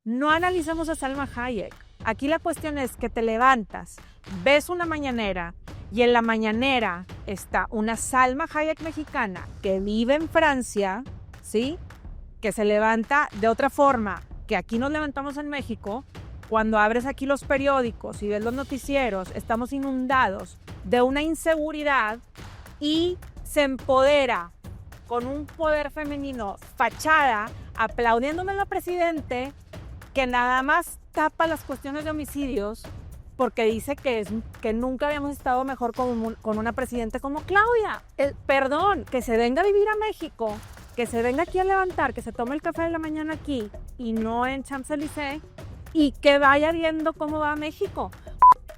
No analizamos a Salma Hayek. Aquí la cuestión es que te levantas, ves una mañanera y en la mañanera está una Salma Hayek mexicana que vive en Francia, ¿sí? Que se levanta de otra forma que aquí nos levantamos en México. Cuando abres aquí los periódicos y ves los noticieros, estamos inundados de una inseguridad y se empodera con un poder femenino fachada, aplaudiéndome a la presidente que nada más tapa las cuestiones de homicidios porque dice que nunca habíamos estado mejor con una presidenta como Claudia. Perdón, que se venga a vivir a México, que se venga aquí a levantar, que se tome el café de la mañana aquí y no en Champs-Élysées y que vaya viendo cómo va México.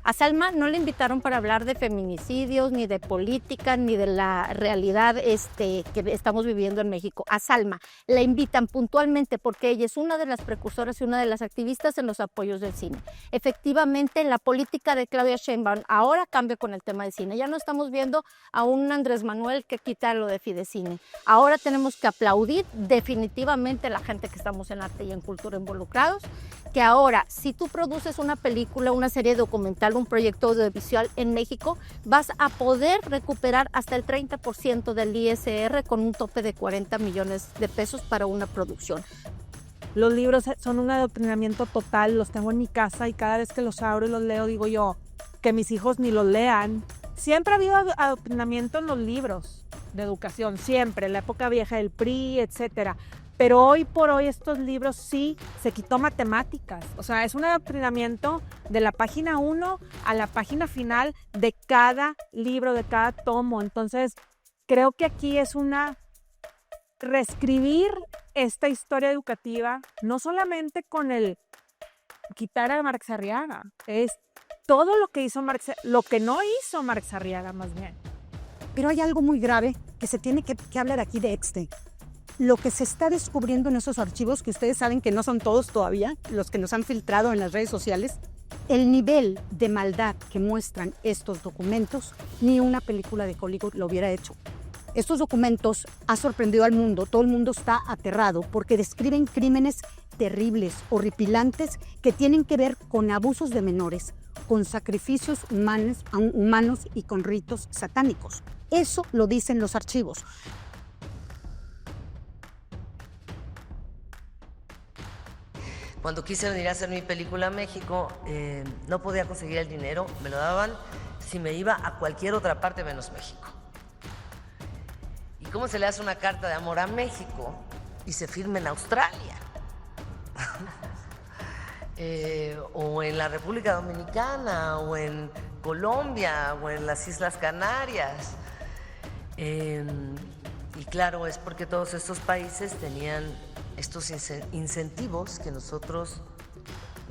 A Salma no le invitaron para hablar de feminicidios, ni de política, ni de la realidad que estamos viviendo en México. A Salma la invitan puntualmente porque ella es una de las precursoras y una de las activistas en los apoyos del cine. Efectivamente, la política de Claudia Sheinbaum ahora cambia con el tema de cine. Ya no estamos viendo a un Andrés Manuel que quita lo de Fidecine. Ahora tenemos que aplaudir definitivamente a la gente que estamos en arte y en cultura involucrados, que ahora, si tú produces una película, una serie documental, un proyecto audiovisual en México, vas a poder recuperar hasta el 30% del ISR con un tope de 40 millones de pesos para una producción. Los libros son un adoctrinamiento total, los tengo en mi casa y cada vez que los abro y los leo digo yo, que mis hijos ni los lean. Siempre ha habido adoctrinamiento en los libros de educación, siempre, en la época vieja del PRI, etcétera. Pero hoy por hoy estos libros sí se quitó matemáticas. O sea, es un adoctrinamiento de la página 1 a la página final de cada libro, de cada tomo. Entonces, creo que aquí es una reescribir esta historia educativa, no solamente con el quitar a Marx Arriaga, es todo lo que hizo Marx, lo que no hizo Marx Arriaga más bien. Pero hay algo muy grave que se tiene que hablar aquí de Exte. Lo que se está descubriendo en esos archivos, que ustedes saben que no son todos todavía, los que nos han filtrado en las redes sociales, el nivel de maldad que muestran estos documentos, ni una película de Hollywood lo hubiera hecho. Estos documentos han sorprendido al mundo, todo el mundo está aterrado porque describen crímenes terribles, horripilantes, que tienen que ver con abusos de menores, con sacrificios humanos y con ritos satánicos. Eso lo dicen los archivos. Cuando quise venir a hacer mi película a México, no podía conseguir el dinero, me lo daban si me iba a cualquier otra parte menos México. ¿Y cómo se le hace una carta de amor a México y se firma en Australia? O en la República Dominicana, o en Colombia, o en las Islas Canarias. Y claro, es porque todos estos países tenían estos incentivos que nosotros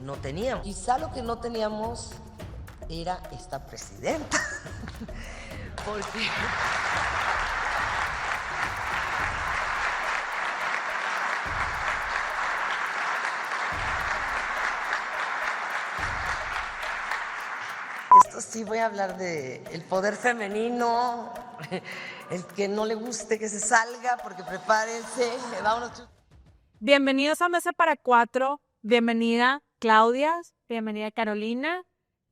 no teníamos. Quizá lo que no teníamos era esta presidenta. Porque... Esto sí, voy a hablar de el poder femenino, el que no le guste que se salga, porque prepárense, vámonos. Bienvenidos a Mesa para Cuatro, bienvenida Claudia, bienvenida Carolina.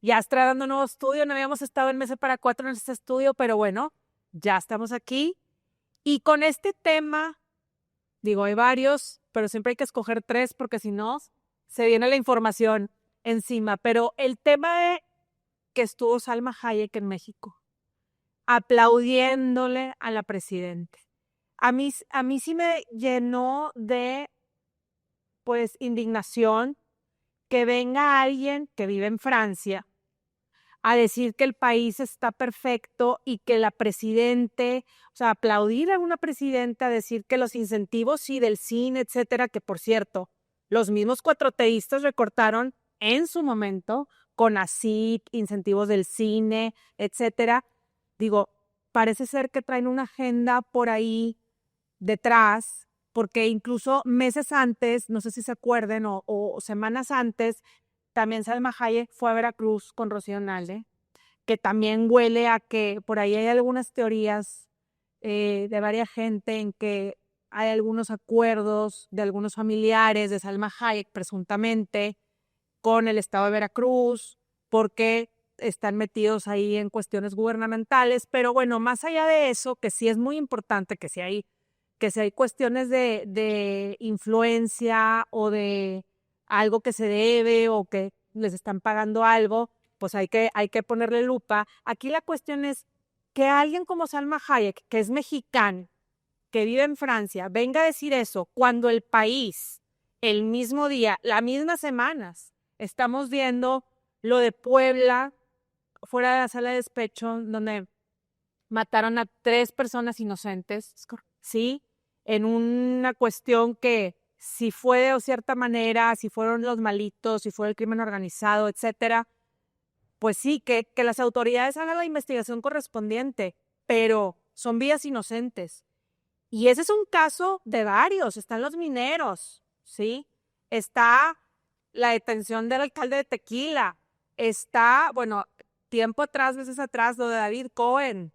Ya estrenando un nuevo estudio, no habíamos estado en Mesa para Cuatro en este estudio, pero bueno, ya estamos aquí. Y con este tema, digo, hay varios, pero siempre hay que escoger tres porque si no, se viene la información encima. Pero el tema de que estuvo Salma Hayek en México, aplaudiéndole a la presidenta. A mí sí me llenó de, pues, indignación que venga alguien que vive en Francia a decir que el país está perfecto y que la presidente, o sea, aplaudir a una presidenta, decir que los incentivos sí del cine, etcétera, que por cierto, los mismos cuatroteístas recortaron en su momento con ASIC, incentivos del cine, etcétera. Digo, parece ser que traen una agenda por ahí detrás, porque incluso meses antes, no sé si se acuerden, o semanas antes, también Salma Hayek fue a Veracruz con Rocío Nale, que también huele a que por ahí hay algunas teorías de varias gente en que hay algunos acuerdos de algunos familiares de Salma Hayek, presuntamente, con el estado de Veracruz, porque están metidos ahí en cuestiones gubernamentales. Pero bueno, más allá de eso, que sí es muy importante, que si hay cuestiones de influencia o de algo que se debe o que les están pagando algo, pues hay que ponerle lupa. Aquí la cuestión es que alguien como Salma Hayek, que es mexicana, que vive en Francia, venga a decir eso cuando el país, el mismo día, las mismas semanas, estamos viendo lo de Puebla, fuera de la sala de despecho, donde mataron a 3 personas inocentes, ¿sí? En una cuestión que si fue de cierta manera, si fueron los malitos, si fue el crimen organizado, etcétera, pues sí, que las autoridades hagan la investigación correspondiente, pero son vidas inocentes. Y ese es un caso de varios. Están los mineros, ¿sí? Está la detención del alcalde de Tequila. Está, bueno, tiempo atrás, meses atrás, lo de David Cohen,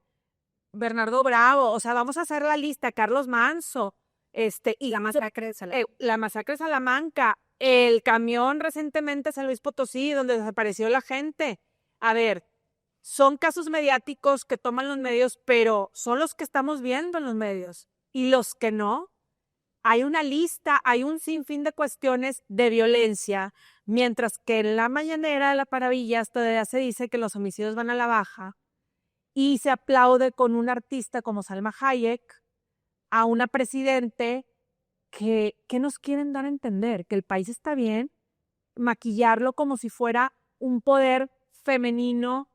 Bernardo Bravo. O sea, vamos a hacer la lista. Carlos Manso. Y La masacre de Salamanca. la masacre de Salamanca. El camión recientemente en San Luis Potosí, donde desapareció la gente. A ver, son casos mediáticos que toman los medios, pero son los que estamos viendo en los medios. Y los que no, hay una lista, hay un sinfín de cuestiones de violencia, mientras que en la mañanera de la Paravillas todavía se dice que los homicidios van a la baja y se aplaude con un artista como Salma Hayek a una presidente que nos quieren dar a entender que el país está bien, maquillarlo como si fuera un poder femenino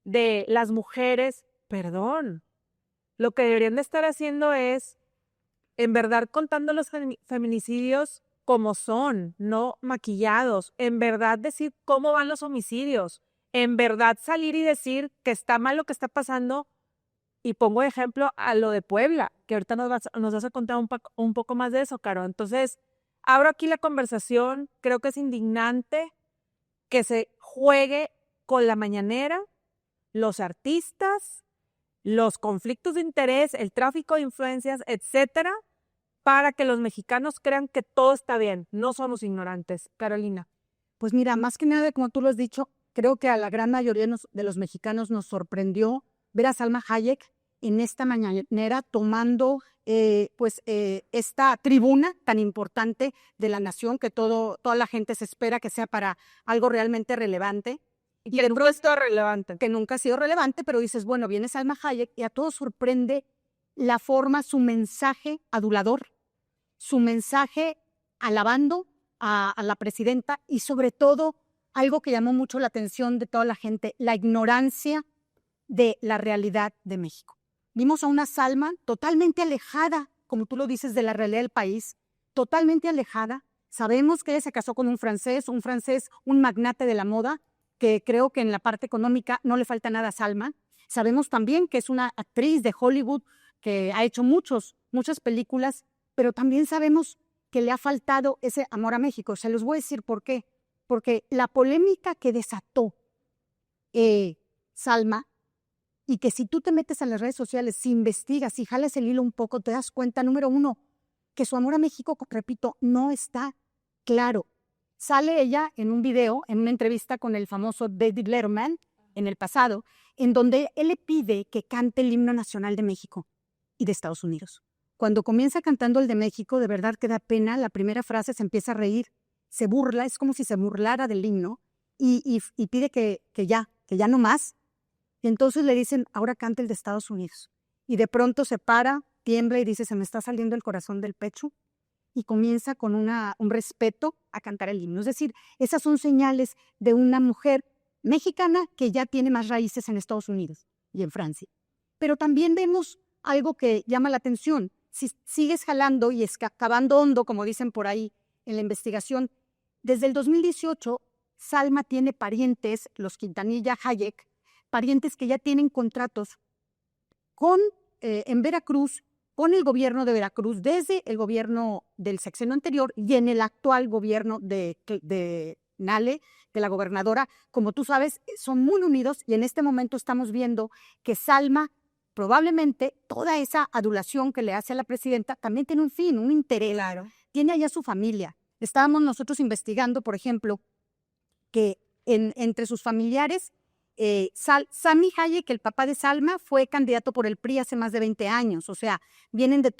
de las mujeres. Perdón, lo que deberían de estar haciendo es, en verdad, contando los feminicidios como son, no maquillados. En verdad decir cómo van los homicidios. En verdad salir y decir que está mal lo que está pasando. Y pongo de ejemplo a lo de Puebla, que ahorita nos vas a contar un poco más de eso, Caro. Entonces, abro aquí la conversación. Creo que es indignante que se juegue con la mañanera, los artistas, los conflictos de interés, el tráfico de influencias, etcétera, para que los mexicanos crean que todo está bien. No somos ignorantes. Carolina. Pues mira, más que nada, como tú lo has dicho, creo que a la gran mayoría de los mexicanos nos sorprendió ver a Salma Hayek en esta mañanera tomando esta tribuna tan importante de la nación que toda la gente se espera que sea para algo realmente relevante. Y que nunca ha sido relevante. Que nunca ha sido relevante, pero dices, bueno, viene Salma Hayek y a todos sorprende la forma, su mensaje adulador, su mensaje alabando a la presidenta y sobre todo algo que llamó mucho la atención de toda la gente, la ignorancia de la realidad de México. Vimos a una Salma totalmente alejada, como tú lo dices, de la realidad del país, totalmente alejada. Sabemos que ella se casó con un francés, un magnate de la moda, que creo que en la parte económica no le falta nada a Salma. Sabemos también que es una actriz de Hollywood que ha hecho muchas películas, pero también sabemos que le ha faltado ese amor a México. Se los voy a decir por qué. Porque la polémica que desató Salma, y que si tú te metes a las redes sociales, si investigas, si jalas el hilo un poco, te das cuenta, número uno, que su amor a México, repito, no está claro. Sale ella en un video, en una entrevista con el famoso David Letterman en el pasado, en donde él le pide que cante el himno nacional de México y de Estados Unidos. Cuando comienza cantando el de México, de verdad que da pena, la primera frase se empieza a reír, se burla, es como si se burlara del himno y pide que ya no más. Y entonces le dicen, ahora canta el de Estados Unidos. Y de pronto se para, tiembla y dice, se me está saliendo el corazón del pecho. Y comienza con un respeto a cantar el himno. Es decir, esas son señales de una mujer mexicana que ya tiene más raíces en Estados Unidos y en Francia. Pero también vemos algo que llama la atención. Si sigues jalando y excavando hondo, como dicen por ahí en la investigación, desde el 2018, Salma tiene parientes, los Quintanilla Hayek, parientes que ya tienen contratos en Veracruz, con el gobierno de Veracruz, desde el gobierno del sexenio anterior y en el actual gobierno de Nale, de la gobernadora. Como tú sabes, son muy unidos y en este momento estamos viendo que Salma probablemente toda esa adulación que le hace a la presidenta también tiene un fin, un interés. Claro. Tiene allá su familia. Estábamos nosotros investigando, por ejemplo, que entre sus familiares, Sami Hayek, el papá de Salma, fue candidato por el PRI hace más de 20 años. O sea, vienen de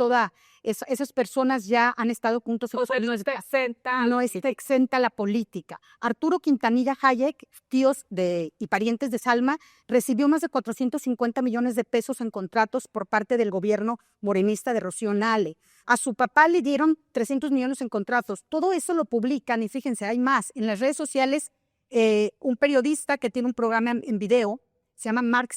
esas personas ya han estado juntos. O sea, no está exenta. No está exenta la política. Arturo Quintanilla Hayek, tíos y parientes de Salma, recibió más de 450 millones de pesos en contratos por parte del gobierno morenista de Rocío Nale. A su papá le dieron 300 millones en contratos. Todo eso lo publican y fíjense, hay más. En las redes sociales, un periodista que tiene un programa en video, se llama Mark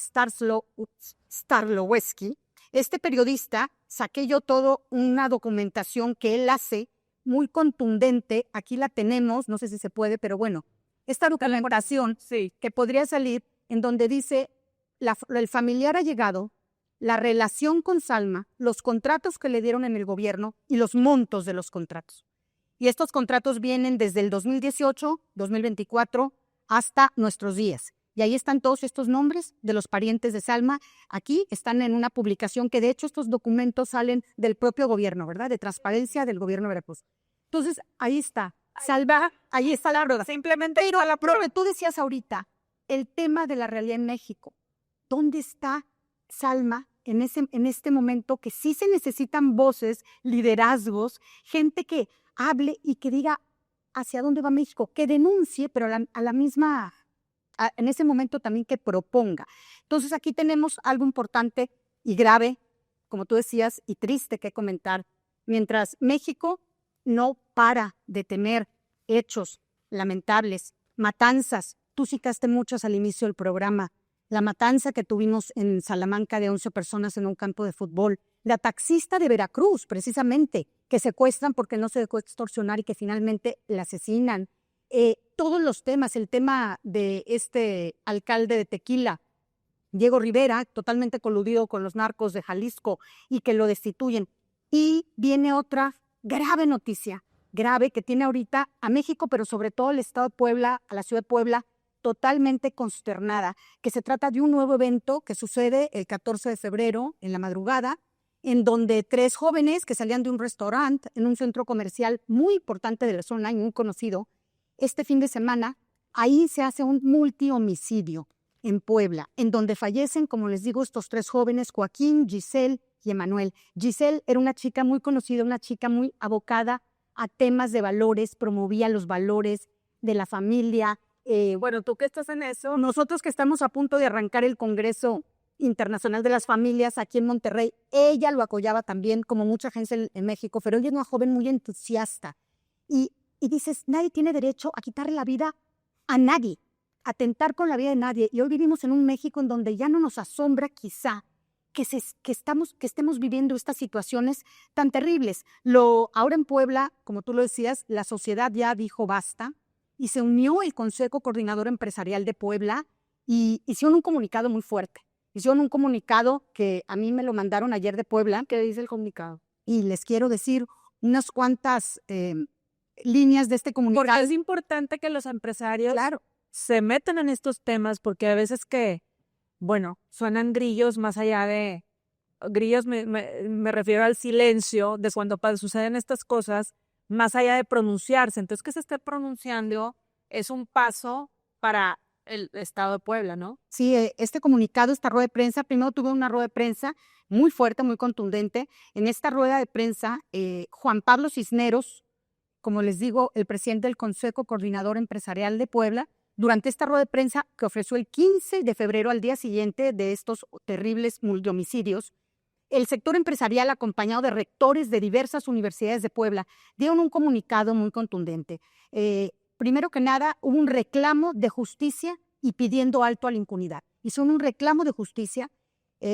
Starlowski. Este periodista, saqué yo toda una documentación que él hace muy contundente. Aquí la tenemos, no sé si se puede, pero bueno, esta documentación Sí. que podría salir en donde dice el familiar ha llegado, la relación con Salma, los contratos que le dieron en el gobierno y los montos de los contratos. Y estos contratos vienen desde el 2018, 2024, hasta nuestros días. Y ahí están todos estos nombres de los parientes de Salma. Aquí están en una publicación que de hecho estos documentos salen del propio gobierno, ¿verdad? De transparencia del gobierno de Veracruz. Entonces, ahí está. Salva, ahí está la rueda. Simplemente Pero, Flor, tú decías ahorita, el tema de la realidad en México. ¿Dónde está Salma en este momento que sí se necesitan voces, liderazgos, gente que hable y que diga hacia dónde va México, que denuncie, pero a la misma, en ese momento también que proponga? Entonces aquí tenemos algo importante y grave, como tú decías, y triste que comentar. Mientras México no para de temer hechos lamentables, matanzas, tú citaste muchas al inicio del programa, la matanza que tuvimos en Salamanca de 11 personas en un campo de fútbol, la taxista de Veracruz, precisamente, que secuestran porque no se dejó extorsionar y que finalmente la asesinan. Todos los temas, el tema de este alcalde de Tequila, Diego Rivera, totalmente coludido con los narcos de Jalisco y que lo destituyen. Y viene otra grave noticia, grave que tiene ahorita a México, pero sobre todo al estado de Puebla, a la ciudad de Puebla, totalmente consternada, que se trata de un nuevo evento que sucede el 14 de febrero en la madrugada, en donde 3 jóvenes que salían de un restaurante en un centro comercial muy importante de la zona y muy conocido, este fin de semana, ahí se hace un multihomicidio en Puebla, en donde fallecen, como les digo, estos 3 jóvenes, Joaquín, Giselle y Emanuel. Giselle era una chica muy conocida, una chica muy abocada a temas de valores, promovía los valores de la familia. Bueno, tú que estás en eso. Nosotros que estamos a punto de arrancar el Congreso Internacional de las Familias aquí en Monterrey, ella lo apoyaba también, como mucha gente en México, pero ella es una joven muy entusiasta. Y dices, nadie tiene derecho a quitarle la vida a nadie, a atentar con la vida de nadie. Y hoy vivimos en un México en donde ya no nos asombra quizá que estemos viviendo estas situaciones tan terribles. Ahora en Puebla, como tú lo decías, la sociedad ya dijo basta y se unió el Consejo Coordinador Empresarial de Puebla y hicieron un comunicado muy fuerte. Hicieron un comunicado que a mí me lo mandaron ayer de Puebla. ¿Qué dice el comunicado? Y les quiero decir unas cuantas líneas de este comunicado. Porque es importante que los empresarios se metan en estos temas, porque a veces suenan grillos más allá de... Grillos me refiero al silencio de cuando suceden estas cosas, más allá de pronunciarse. Entonces, que se esté pronunciando es un paso para el estado de Puebla, ¿no? Sí, este comunicado, esta rueda de prensa, primero tuve una rueda de prensa muy fuerte, muy contundente. En esta rueda de prensa, Juan Pablo Cisneros, como les digo, el presidente del Consejo Coordinador Empresarial de Puebla, durante esta rueda de prensa que ofreció el 15 de febrero, al día siguiente de estos terribles multihomicidios, el sector empresarial, acompañado de rectores de diversas universidades de Puebla, dieron un comunicado muy contundente. Primero que nada, hubo un reclamo de justicia y pidiendo alto a la impunidad. Hicieron un reclamo de justicia.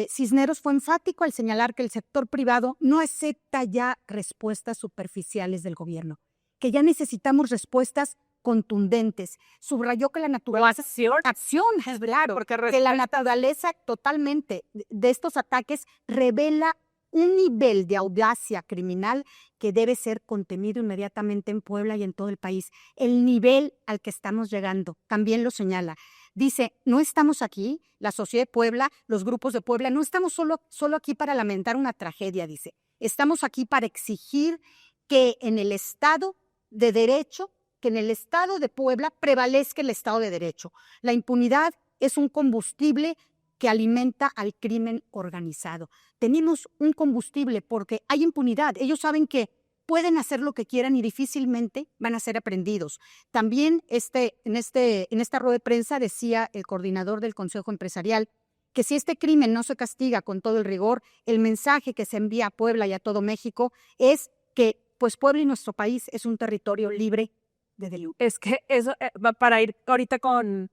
Cisneros fue enfático al señalar que el sector privado no acepta ya respuestas superficiales del gobierno, que ya necesitamos respuestas contundentes. Subrayó que la naturaleza... Acción, claro, que la naturaleza totalmente de estos ataques revela un nivel de audacia criminal que debe ser contenido inmediatamente en Puebla y en todo el país. El nivel al que estamos llegando también lo señala. Dice, no estamos aquí, la sociedad de Puebla, los grupos de Puebla, no estamos solo aquí para lamentar una tragedia, dice. Estamos aquí para exigir que en el Estado de Derecho, que en el Estado de Puebla prevalezca el Estado de Derecho. La impunidad es un combustible que alimenta al crimen organizado. Tenemos un combustible porque hay impunidad. Ellos saben que pueden hacer lo que quieran y difícilmente van a ser aprendidos. También en esta rueda de prensa decía el coordinador del Consejo Empresarial que si este crimen no se castiga con todo el rigor, el mensaje que se envía a Puebla y a todo México es que pues Puebla y nuestro país es un territorio libre de delito. Es que eso, va para ir ahorita con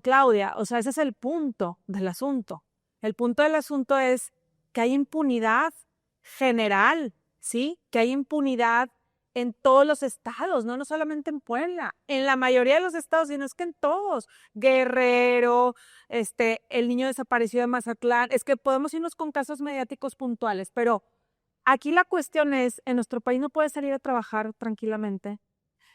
Claudia, o sea, ese es el punto del asunto. El punto del asunto es que hay impunidad general, ¿sí? Que hay impunidad en todos los estados, no solamente en Puebla, en la mayoría de los estados, sino es que en todos. Guerrero, el niño desaparecido de Mazatlán, es que podemos irnos con casos mediáticos puntuales, pero aquí la cuestión es, en nuestro país no puedes salir a trabajar tranquilamente,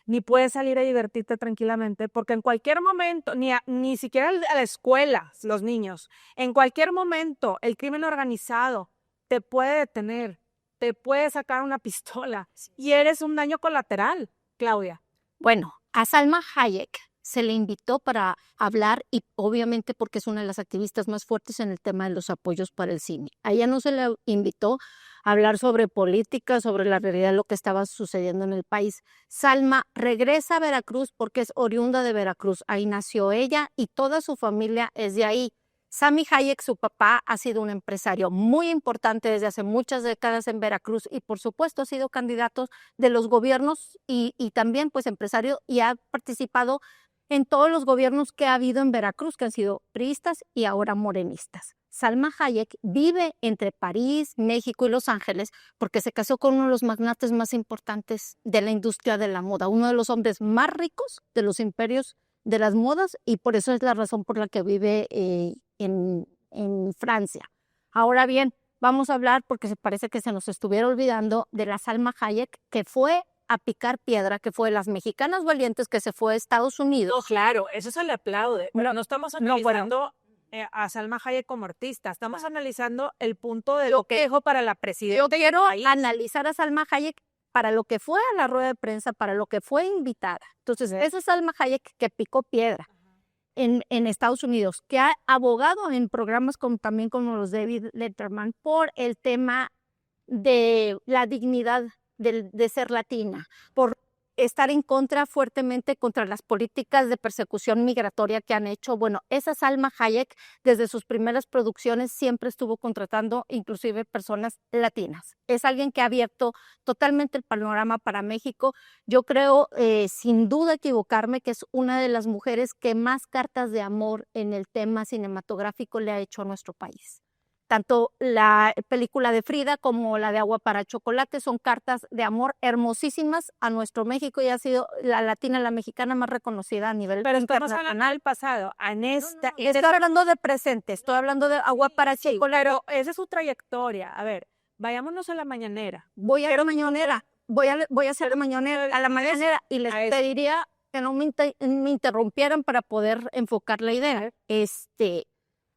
ni puedes salir a divertirte tranquilamente, porque en cualquier momento, ni siquiera a la escuela, los niños, en cualquier momento el crimen organizado te puede detener, te puede sacar una pistola y eres un daño colateral, Claudia. Bueno, a Salma Hayek se le invitó para hablar y obviamente porque es una de las activistas más fuertes en el tema de los apoyos para el cine. A ella no se le invitó a hablar sobre política, sobre la realidad de lo que estaba sucediendo en el país. Salma regresa a Veracruz porque es oriunda de Veracruz. Ahí nació ella y toda su familia es de ahí. Sami Hayek, su papá, ha sido un empresario muy importante desde hace muchas décadas en Veracruz y por supuesto ha sido candidato de los gobiernos y también pues empresario y ha participado en todos los gobiernos que ha habido en Veracruz, que han sido priistas y ahora morenistas. Salma Hayek vive entre París, México y Los Ángeles porque se casó con uno de los magnates más importantes de la industria de la moda, uno de los hombres más ricos de los imperios de las modas y por eso es la razón por la que vive en Francia. Ahora bien, vamos a hablar, porque se parece que se nos estuviera olvidando, de la Salma Hayek que fue a picar piedra, que fue de las mexicanas valientes que se fue a Estados Unidos. No, claro, eso se le aplaude. Pero no estamos analizando a Salma Hayek como artista, estamos analizando el punto de lo que dejó para la presidencia. Yo quiero analizar a Salma Hayek para lo que fue a la rueda de prensa, para lo que fue invitada. Entonces, esa es Salma Hayek que picó piedra en Estados Unidos, que ha abogado en programas también como los de David Letterman por el tema de la dignidad de ser latina, por estar en contra fuertemente contra las políticas de persecución migratoria que han hecho. Bueno, esa Salma Hayek desde sus primeras producciones siempre estuvo contratando inclusive personas latinas. Es alguien que ha abierto totalmente el panorama para México. Yo creo, sin duda equivocarme, que es una de las mujeres que más cartas de amor en el tema cinematográfico le ha hecho a nuestro país. Tanto la película de Frida como la de Agua para Chocolate son cartas de amor hermosísimas a nuestro México y ha sido la latina, la mexicana más reconocida a nivel internacional. Del pasado, Estoy hablando de presente, estoy hablando de Agua para Chocolate. Pero esa es su trayectoria. A ver, vayámonos a la mañanera. Voy a hacer mañanera a la mañanera y les pediría que no me interrumpieran para poder enfocar la idea.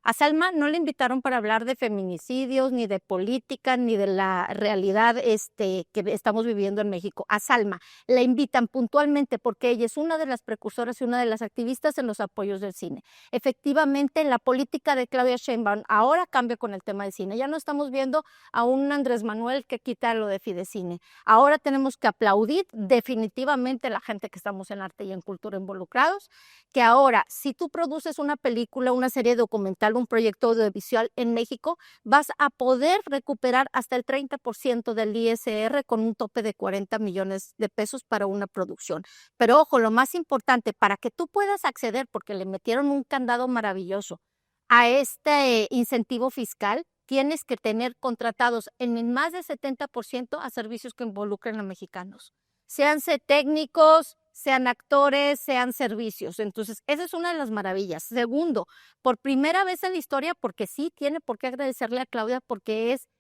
A Salma no le invitaron para hablar de feminicidios, ni de política, ni de la realidad que estamos viviendo en México. A Salma la invitan puntualmente porque ella es una de las precursoras y una de las activistas en los apoyos del cine. Efectivamente, la política de Claudia Sheinbaum ahora cambia con el tema del cine. Ya no estamos viendo a un Andrés Manuel que quita lo de Fidecine. Ahora tenemos que aplaudir definitivamente a la gente que estamos en arte y en cultura involucrados, que ahora, si tú produces una película, una serie documental, un proyecto audiovisual en México, vas a poder recuperar hasta el 30% del ISR con un tope de 40 millones de pesos para una producción. Pero ojo, lo más importante, para que tú puedas acceder, porque le metieron un candado maravilloso a este incentivo fiscal, tienes que tener contratados en más del 70% a servicios que involucren a mexicanos. Seanse técnicos, sean actores, sean servicios. Entonces, esa es una de las maravillas. Segundo, por primera vez en la historia, porque sí tiene por qué agradecerle a Claudia, porque es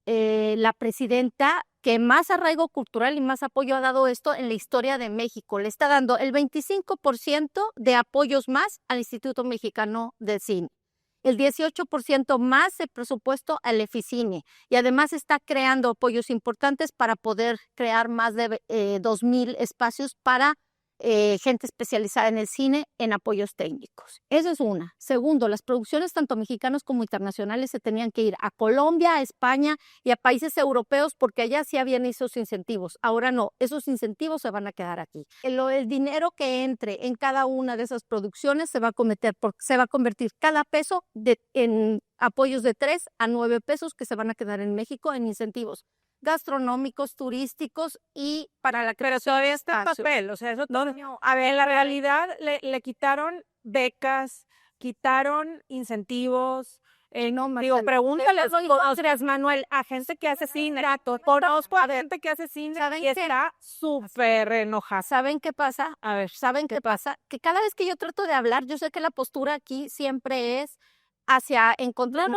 la presidenta que más arraigo cultural y más apoyo ha dado esto en la historia de México. Le está dando el 25% de apoyos más al Instituto Mexicano del Cine, el 18% más de presupuesto al Eficine, y además está creando apoyos importantes para poder crear más de 2,000 espacios para gente especializada en el cine en apoyos técnicos. Eso es una. Segundo, las producciones tanto mexicanas como internacionales se tenían que ir a Colombia, a España y a países europeos porque allá sí habían esos incentivos. Ahora no, esos incentivos se van a quedar aquí. El dinero que entre en cada una de esas producciones se va a convertir cada peso en apoyos de 3 a 9 pesos que se van a quedar en México en incentivos gastronómicos, turísticos y para la Pero creación todavía de está en espacios. papel, o sea, eso no. A ver, en la realidad le quitaron becas, quitaron incentivos. No, Digo, Marcela, pregúntale eso dijo Andrés Manuel a gente que hace cine. Conozco a gente que hace cine ¿saben y qué? está súper enojada. ¿Saben qué pasa? A ver, ¿Saben qué pasa? Que cada vez que yo trato de hablar, yo sé que la postura aquí siempre es hacia encontrar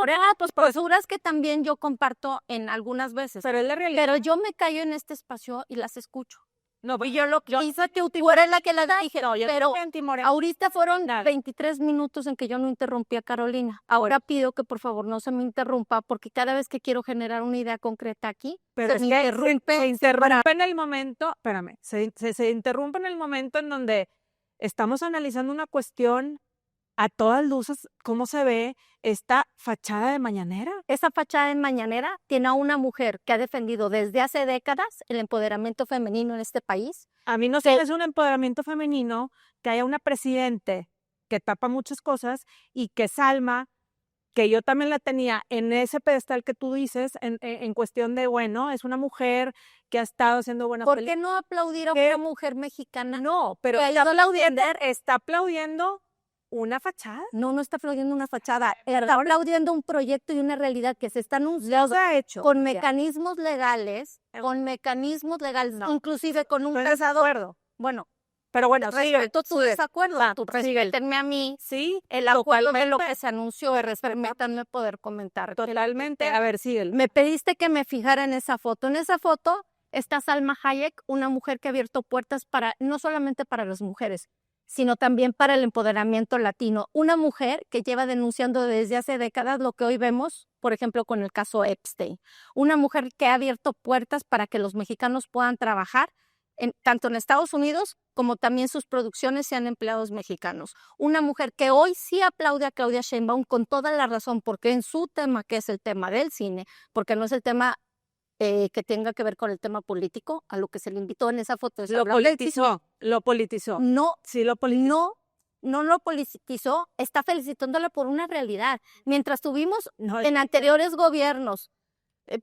posturas que también yo comparto en algunas veces. pero es la realidad. Pero yo me callo en este espacio y las escucho. No, Y yo lo que hice que tú eres la que las dije, no, yo pero soy antimorena. ahorita fueron Nada. 23 minutos en que yo no interrumpí a Carolina. Ahora pido que por favor no se me interrumpa porque cada vez que quiero generar una idea concreta aquí, Pero se es me que interrumpe. se interrumpe en el momento, espérame, se interrumpe en el momento en donde estamos analizando una cuestión a todas luces, cómo se ve esta fachada de mañanera. Esa fachada en mañanera tiene a una mujer que ha defendido desde hace décadas el empoderamiento femenino en este país. A mí no se me hace un empoderamiento femenino que haya una presidente que tapa muchas cosas y que Salma, que yo también la tenía en ese pedestal que tú dices, en cuestión de, bueno, es una mujer que ha estado haciendo buenas ¿Por qué películas. no aplaudir a ¿Qué? una mujer mexicana? No, pero Que ayudó a la audiencia. está aplaudiendo una fachada. No, no está aplaudiendo una fachada, está aplaudiendo un proyecto y una realidad que se está anunciando Se ha hecho. con Ya. mecanismos legales, No. inclusive con un Estoy de acuerdo. Bueno, Pero bueno, sigue. respeto tu desacuerdo, tú sigue. respétenme a mí. Sí, El acuerdo de lo totalmente. que se anunció, permítanme poder comentar. Totalmente. A ver, síguelo. Me pediste que me fijara en esa foto. En esa foto está Salma Hayek, una mujer que ha abierto puertas no solamente para las mujeres, sino también para el empoderamiento latino. Una mujer que lleva denunciando desde hace décadas lo que hoy vemos, por ejemplo, con el caso Epstein. Una mujer que ha abierto puertas para que los mexicanos puedan trabajar tanto en Estados Unidos como también sus producciones sean empleados mexicanos. Una mujer que hoy sí aplaude a Claudia Sheinbaum con toda la razón, porque en su tema, que es el tema del cine, porque no es el tema que tenga que ver con el tema político, a lo que se le invitó en esa foto. Lo politizó. No, Sí, lo politizó. no lo politizó, está felicitándola por una realidad. Mientras tuvimos No, en anteriores gobiernos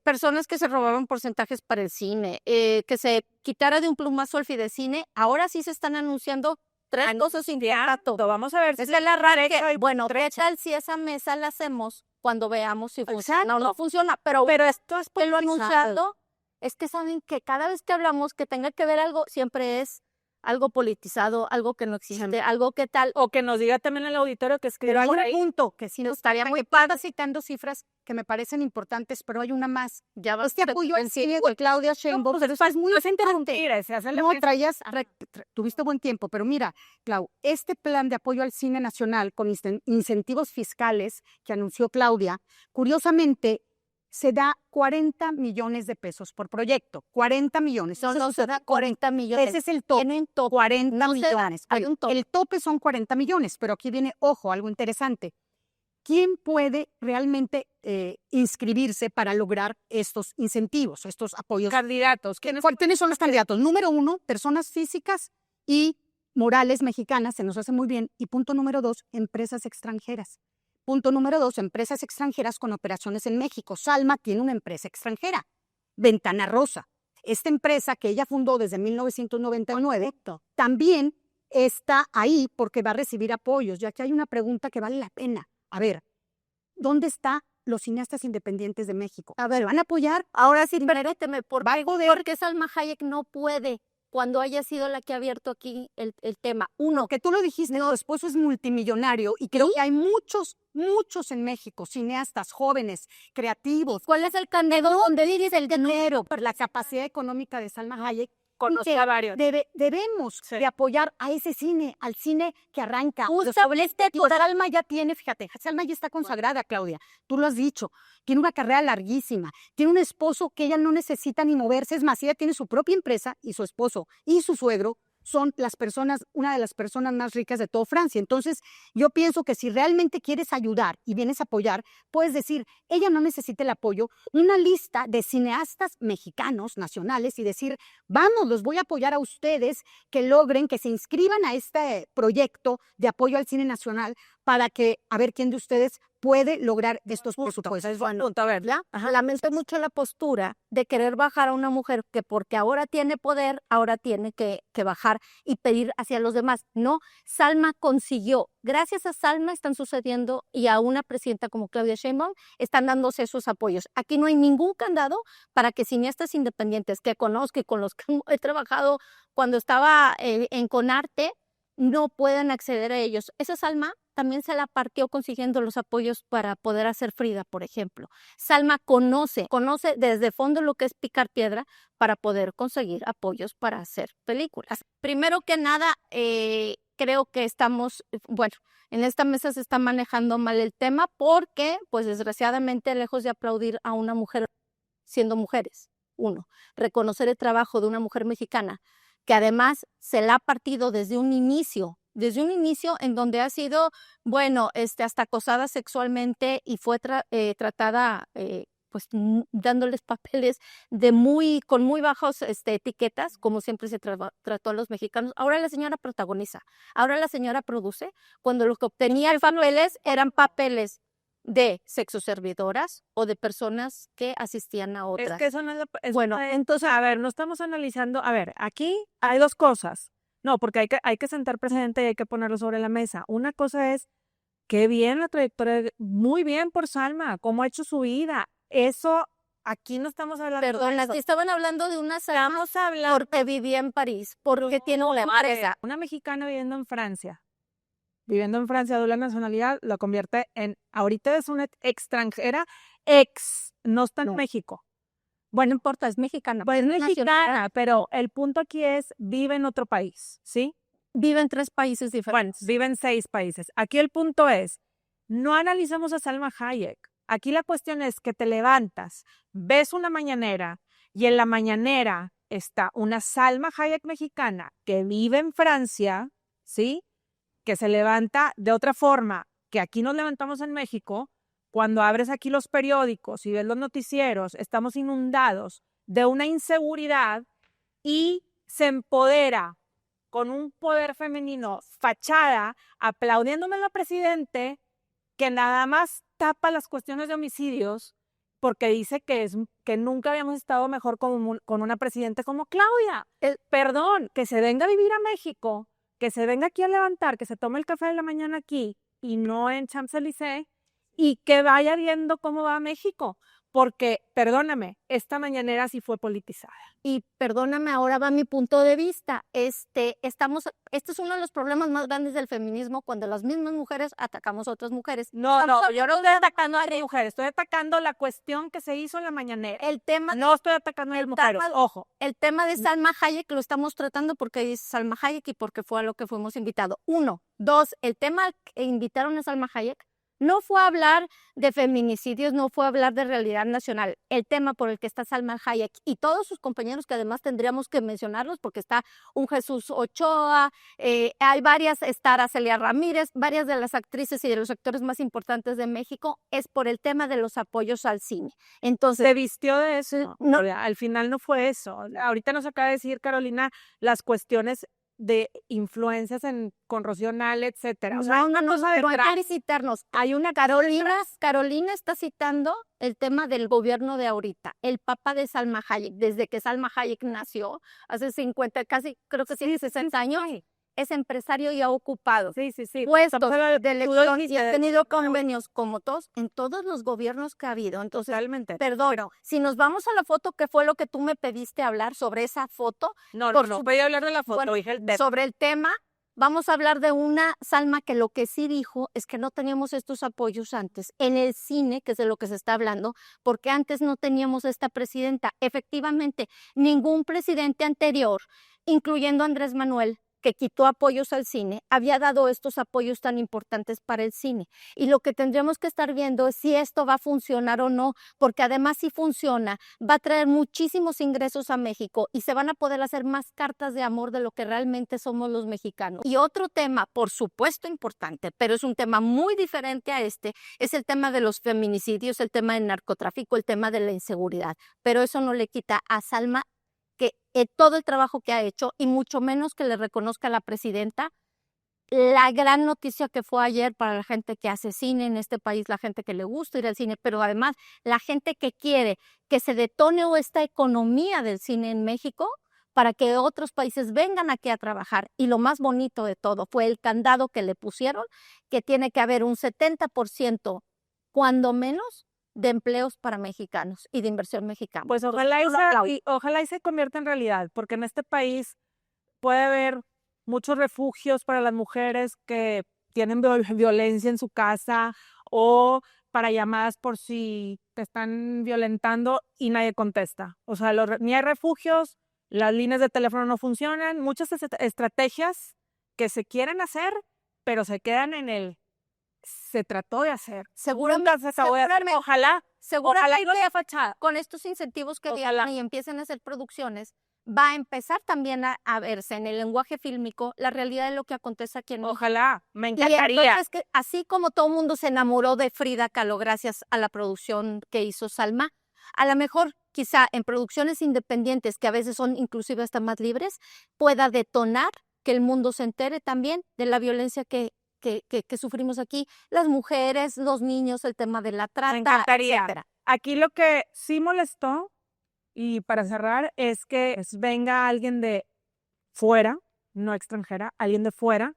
personas que se robaban porcentajes para el cine, que se quitara de un plumazo el Fidecine, ahora sí se están anunciando 3 cosas sin contrato. Vamos a ver si Esa es la rara trecha que, y bueno, ¿qué trecha. tal si esa mesa la hacemos cuando veamos si funciona Exacto. o no funciona? Pero esto es que lo politizado. anunciado es que saben que cada vez que hablamos que tenga que ver algo, siempre es algo politizado, algo que no existe, Siempre. algo que tal. O que nos diga también el auditorio que escribe Pero hay por un ahí. punto que sí nos Estaría muy está citando cifras que me parecen importantes, pero hay una más. Ya va Este apoyo al cine de Claudia Sheinbaum Pues es muy no es importante. interrumpir, se hace No traías, tuviste buen tiempo, pero mira, Clau, este plan de apoyo al cine nacional con incentivos fiscales que anunció Claudia, curiosamente se da 40 millones de pesos por proyecto. 40 millones. No se da 40 millones. Ese es el tope. Tienen tope. 40 No se da, millones. hay un tope. El tope son 40 millones, pero aquí viene, ojo, algo interesante. ¿Quién puede realmente inscribirse para lograr estos incentivos, estos apoyos? Candidatos. ¿Quiénes son los candidatos? Número 1, personas físicas y morales mexicanas, se nos hace muy bien. Y punto número 2, empresas extranjeras. Punto número 2, empresas extranjeras con operaciones en México. Salma tiene una empresa extranjera, Ventana Rosa. Esta empresa que ella fundó desde 1999 también está ahí porque va a recibir apoyos, ya que hay una pregunta que vale la pena. A ver, ¿dónde están los cineastas independientes de México? A ver, ¿Van a apoyar? ahora sí, permíteme, Va a poder. porque Salma Hayek no puede cuando haya sido la que ha abierto aquí el tema. Uno, Que tú lo dijiste, tu esposo es multimillonario y creo que hay muchos en México, cineastas jóvenes, creativos. ¿cuál es el candidato donde dices el dinero? Por la capacidad económica de Salma Hayek, Conocí a varios. debemos Sí. de apoyar a ese cine, al cine que arranca. Justo Salma ya tiene, fíjate, Salma ya está consagrada, Claudia, tú lo has dicho, tiene una carrera larguísima, tiene un esposo que ella no necesita ni moverse, es más, ella tiene su propia empresa y su esposo y su suegro son una de las personas más ricas de toda Francia. Entonces, yo pienso que si realmente quieres ayudar y vienes a apoyar, puedes decir, ella no necesita el apoyo, una lista de cineastas mexicanos, nacionales, y decir, vamos, los voy a apoyar a ustedes, que logren, que se inscriban a este proyecto de apoyo al cine nacional para que, a ver quién de ustedes puede lograr estos presupuestos. Bueno, a ver, ¿ya? Lamento mucho la postura de querer bajar a una mujer que porque ahora tiene poder, ahora tiene que bajar y pedir hacia los demás. No, Salma consiguió. Gracias a Salma están sucediendo y a una presidenta como Claudia Sheinbaum están dándose esos apoyos. Aquí no hay ningún candado para que cineastas independientes que conozco y con los que he trabajado cuando estaba en Conarte no puedan acceder a ellos. Esa Salma también se la partió consiguiendo los apoyos para poder hacer Frida, por ejemplo. Salma conoce desde fondo lo que es picar piedra para poder conseguir apoyos para hacer películas. Primero que nada, creo que estamos, bueno, en esta mesa se está manejando mal el tema porque, pues desgraciadamente, lejos de aplaudir a una mujer siendo mujeres, uno, reconocer el trabajo de una mujer mexicana, que además se la ha partido desde un inicio en donde ha sido, bueno, hasta acosada sexualmente y fue tratada, pues dándoles papeles con muy bajos etiquetas, como siempre se trató a los mexicanos. Ahora la señora protagoniza, ahora la señora produce, cuando lo que obtenía el papeles eran papeles de sexoservidoras o de personas que asistían a otras. Es que eso no es Bueno, entonces, a ver, no estamos analizando, a ver, aquí hay dos cosas. No, porque hay que sentar precedente y hay que ponerlo sobre la mesa. Una cosa es, qué bien la trayectoria, muy bien por Salma, cómo ha hecho su vida. Eso, aquí no estamos hablando perdón, de eso. estaban hablando de una Salma Estamos hablando porque vivía en París, porque tiene una empresa. una mexicana viviendo en Francia, doble nacionalidad, lo convierte en, ahorita es una extranjera, no está en México. Bueno, no importa, es mexicana. Pues es mexicana, pero el punto aquí es, vive en otro país, ¿sí? Vive en 3 países Bueno, diferentes. vive en 6 países. Aquí el punto es, no analizamos a Salma Hayek. Aquí la cuestión es que te levantas, ves una mañanera y en la mañanera está una Salma Hayek mexicana que vive en Francia, ¿sí? Que se levanta de otra forma que aquí nos levantamos en México. Cuando abres aquí los periódicos y ves los noticieros, estamos inundados de una inseguridad y se empodera con un poder femenino fachada, aplaudiéndome a la presidente, que nada más tapa las cuestiones de homicidios porque dice que nunca habíamos estado mejor con una presidenta como Claudia. Perdón, que se venga a vivir a México, que se venga aquí a levantar, que se tome el café de la mañana aquí y no en Champs-Élysées, y que vaya viendo cómo va México, porque, perdóname, esta mañanera sí fue politizada. Y perdóname, ahora va mi punto de vista. Este es uno de los problemas más grandes del feminismo, cuando las mismas mujeres atacamos a otras mujeres. No, yo no estoy atacando a las mujeres, estoy atacando la cuestión que se hizo en la mañanera. El tema, No estoy atacando a las mujeres, ojo. el tema de Salma Hayek lo estamos tratando porque dice Salma Hayek y porque fue a lo que fuimos invitados. 1, 2, el tema que invitaron a Salma Hayek no fue a hablar de feminicidios, no fue a hablar de realidad nacional. El tema por el que está Salma Hayek y todos sus compañeros, que además tendríamos que mencionarlos porque está un Jesús Ochoa, hay varias, está Aracelia Ramírez, varias de las actrices y de los actores más importantes de México, es por el tema de los apoyos al cine. Entonces, Se vistió de eso, no. al final no fue eso. Ahorita nos acaba de decir Carolina las cuestiones de influencias con Rocío Nale, etcétera. O sea, una cosa no hay detrás. que citarnos. Hay una Carolina está citando el tema del gobierno de ahorita, el papá de Salma Hayek, desde que Salma Hayek nació, hace 50, casi creo que tiene 60 años, es empresario y ha ocupado Sí. puestos Estamos hablando- de tú elección y dijiste- ha tenido convenios como todos en todos los gobiernos que ha habido. Entonces, Totalmente. perdón, si nos vamos a la foto, que fue lo que tú me pediste hablar sobre esa foto, No, por no su- podía hablar de la foto, bueno, dije el tema. sobre el tema, vamos a hablar de una Salma que lo que sí dijo es que no teníamos estos apoyos antes en el cine, que es de lo que se está hablando, porque antes no teníamos esta presidenta. Efectivamente, ningún presidente anterior, incluyendo Andrés Manuel, que quitó apoyos al cine, había dado estos apoyos tan importantes para el cine. Y lo que tendríamos que estar viendo es si esto va a funcionar o no, porque además si funciona, va a traer muchísimos ingresos a México y se van a poder hacer más cartas de amor de lo que realmente somos los mexicanos. Y otro tema, por supuesto importante, pero es un tema muy diferente a este, es el tema de los feminicidios, el tema del narcotráfico, el tema de la inseguridad. Pero eso no le quita a Salma que todo el trabajo que ha hecho y mucho menos que le reconozca a la presidenta la gran noticia que fue ayer para la gente que hace cine en este país, la gente que le gusta ir al cine, pero además la gente que quiere que se detone esta economía del cine en México para que otros países vengan aquí a trabajar. Y lo más bonito de todo fue el candado que le pusieron, que tiene que haber un 70%, cuando menos, de empleos para mexicanos y de inversión mexicana. Pues Entonces, ojalá yo lo aplaudo. ojalá y se convierta en realidad, porque en este país puede haber muchos refugios para las mujeres que tienen violencia en su casa o para llamadas por si te están violentando y nadie contesta. O sea, ni hay refugios, las líneas de teléfono no funcionan, muchas estrategias que se quieren hacer, pero se quedan en el se trató de hacer. Seguramente, Nunca se acabó de hacer. Ojalá seguramente no sea fachada. con estos incentivos que Ojalá. vienen y empiecen a hacer producciones, va a empezar también a verse en el lenguaje fílmico la realidad de lo que acontece aquí en México. Ojalá, me Y encantaría. entonces, que así como todo el mundo se enamoró de Frida Kahlo gracias a la producción que hizo Salma, a lo mejor quizá en producciones independientes, que a veces son inclusive hasta más libres, pueda detonar que el mundo se entere también de la violencia que sufrimos aquí, las mujeres, los niños, el tema de la trata, Me encantaría. etcétera. Aquí lo que sí molestó, y para cerrar, es que venga alguien de fuera, no extranjera, alguien de fuera,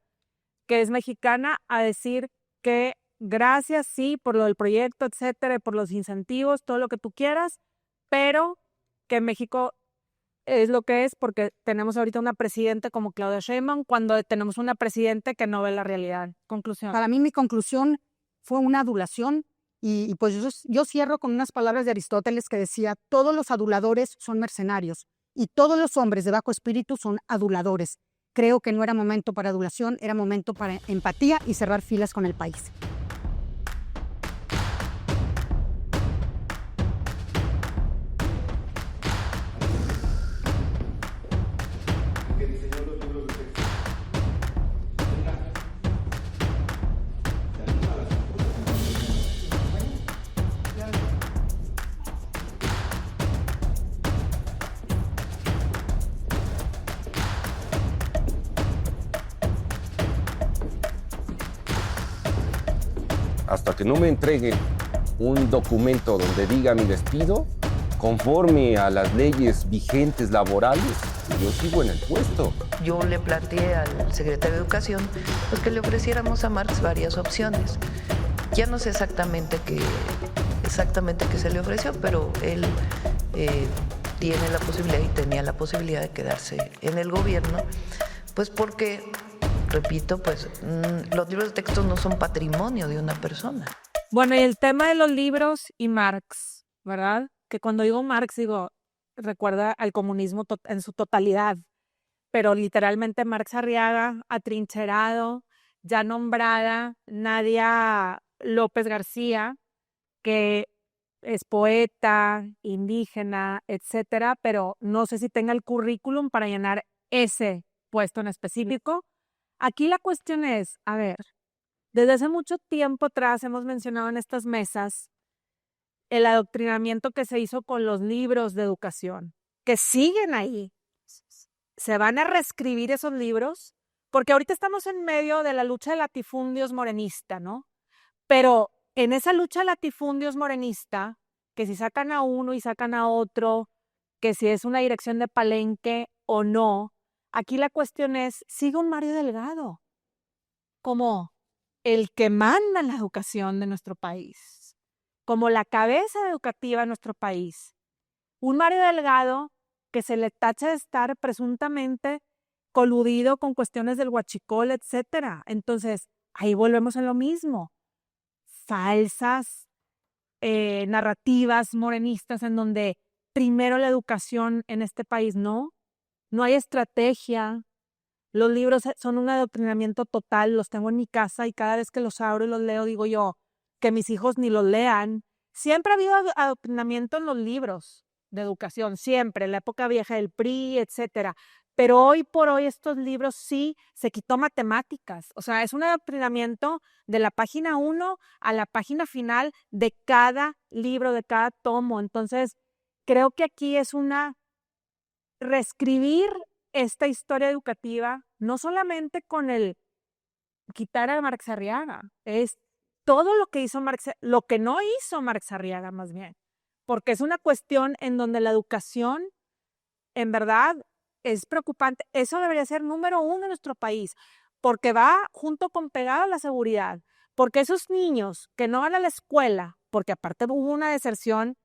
que es mexicana, a decir que gracias, sí, por lo del proyecto, etcétera, por los incentivos, todo lo que tú quieras, pero que México es lo que es porque tenemos ahorita una presidenta como Claudia Sheinbaum, cuando tenemos una presidenta que no ve la realidad. Conclusión. Para mí mi conclusión fue una adulación y pues yo cierro con unas palabras de Aristóteles que decía, todos los aduladores son mercenarios y todos los hombres de bajo espíritu son aduladores. Creo que no era momento para adulación, era momento para empatía y cerrar filas con el país. Hasta que no me entreguen un documento donde diga mi despido, conforme a las leyes vigentes laborales, yo sigo en el puesto. Yo le planteé al secretario de Educación pues, que le ofreciéramos a Marx varias opciones. Ya no sé exactamente qué se le ofreció, pero él tiene la posibilidad y tenía la posibilidad de quedarse en el gobierno, pues porque, repito, pues los libros de texto no son patrimonio de una persona. Bueno, y el tema de los libros y Marx, ¿verdad? Que cuando digo Marx, recuerda al comunismo en su totalidad, pero literalmente Marx Arriaga, atrincherado, ya nombrada Nadia López García, que es poeta, indígena, etcétera, pero no sé si tenga el currículum para llenar ese puesto en específico. Aquí la cuestión es, a ver, desde hace mucho tiempo atrás hemos mencionado en estas mesas el adoctrinamiento que se hizo con los libros de educación, que siguen ahí. ¿Se van a reescribir esos libros? Porque ahorita estamos en medio de la lucha de latifundios morenista, ¿no? Pero en esa lucha de latifundios morenista, que si sacan a uno y sacan a otro, que si es una dirección de Palenque o no, Aquí la cuestión es, sigue un Mario Delgado como el que manda en la educación de nuestro país, como la cabeza educativa de nuestro país. Un Mario Delgado que se le tacha de estar presuntamente coludido con cuestiones del huachicol, etcétera. Entonces, ahí volvemos a lo mismo. Falsas narrativas morenistas en donde primero la educación en este país, no hay estrategia. Los libros son un adoctrinamiento total, los tengo en mi casa y cada vez que los abro y los leo digo yo, que mis hijos ni los lean. Siempre ha habido adoctrinamiento en los libros de educación, siempre, en la época vieja del PRI, etcétera. Pero hoy por hoy estos libros sí se quitó matemáticas. O sea, es un adoctrinamiento de la página 1 a la página final de cada libro, de cada tomo. Entonces, creo que aquí es una reescribir esta historia educativa, no solamente con el quitar a Marx Arriaga, es todo lo que hizo Marx, lo que no hizo Marx Arriaga más bien, porque es una cuestión en donde la educación, en verdad, es preocupante. Eso debería ser número 1 en nuestro país, porque va junto con pegado a la seguridad, porque esos niños que no van a la escuela, porque aparte hubo una deserción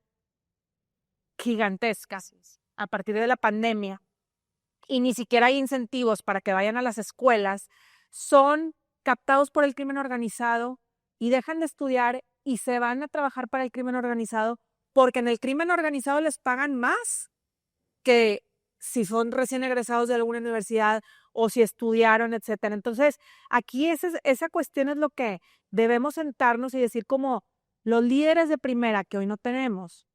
gigantesca a partir de la pandemia, y ni siquiera hay incentivos para que vayan a las escuelas, son captados por el crimen organizado y dejan de estudiar y se van a trabajar para el crimen organizado porque en el crimen organizado les pagan más que si son recién egresados de alguna universidad o si estudiaron, etcétera. Entonces, aquí esa cuestión es lo que debemos sentarnos y decir como los líderes de primera que hoy no tenemos,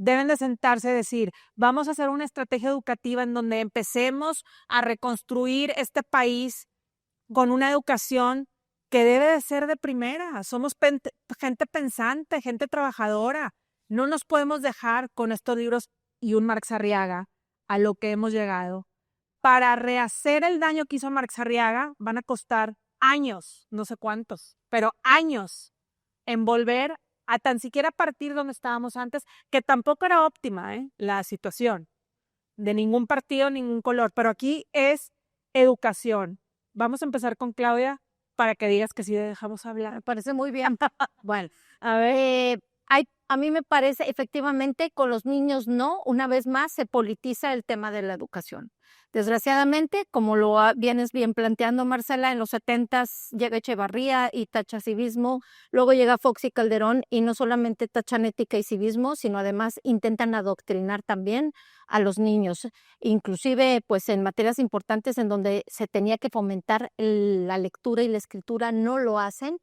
deben de sentarse y decir, vamos a hacer una estrategia educativa en donde empecemos a reconstruir este país con una educación que debe de ser de primera. Somos gente pensante, gente trabajadora. No nos podemos dejar con estos libros y un Marx Arriaga a lo que hemos llegado. Para rehacer el daño que hizo Marx Arriaga van a costar años, no sé cuántos, pero años en volver a tan siquiera partir donde estábamos antes, que tampoco era óptima la situación de ningún partido, ningún color, pero aquí es educación. Vamos a empezar con Claudia para que digas que sí dejamos hablar. Me parece muy bien. Bueno, a ver, a mí me parece efectivamente con los niños no, una vez más se politiza el tema de la educación. Desgraciadamente, como vienes bien planteando, Marcela, en los 70s llega Echevarría y tacha civismo, luego llega Fox y Calderón y no solamente tachan ética y civismo, sino además intentan adoctrinar también a los niños, inclusive pues en materias importantes en donde se tenía que fomentar la lectura y la escritura, no lo hacen.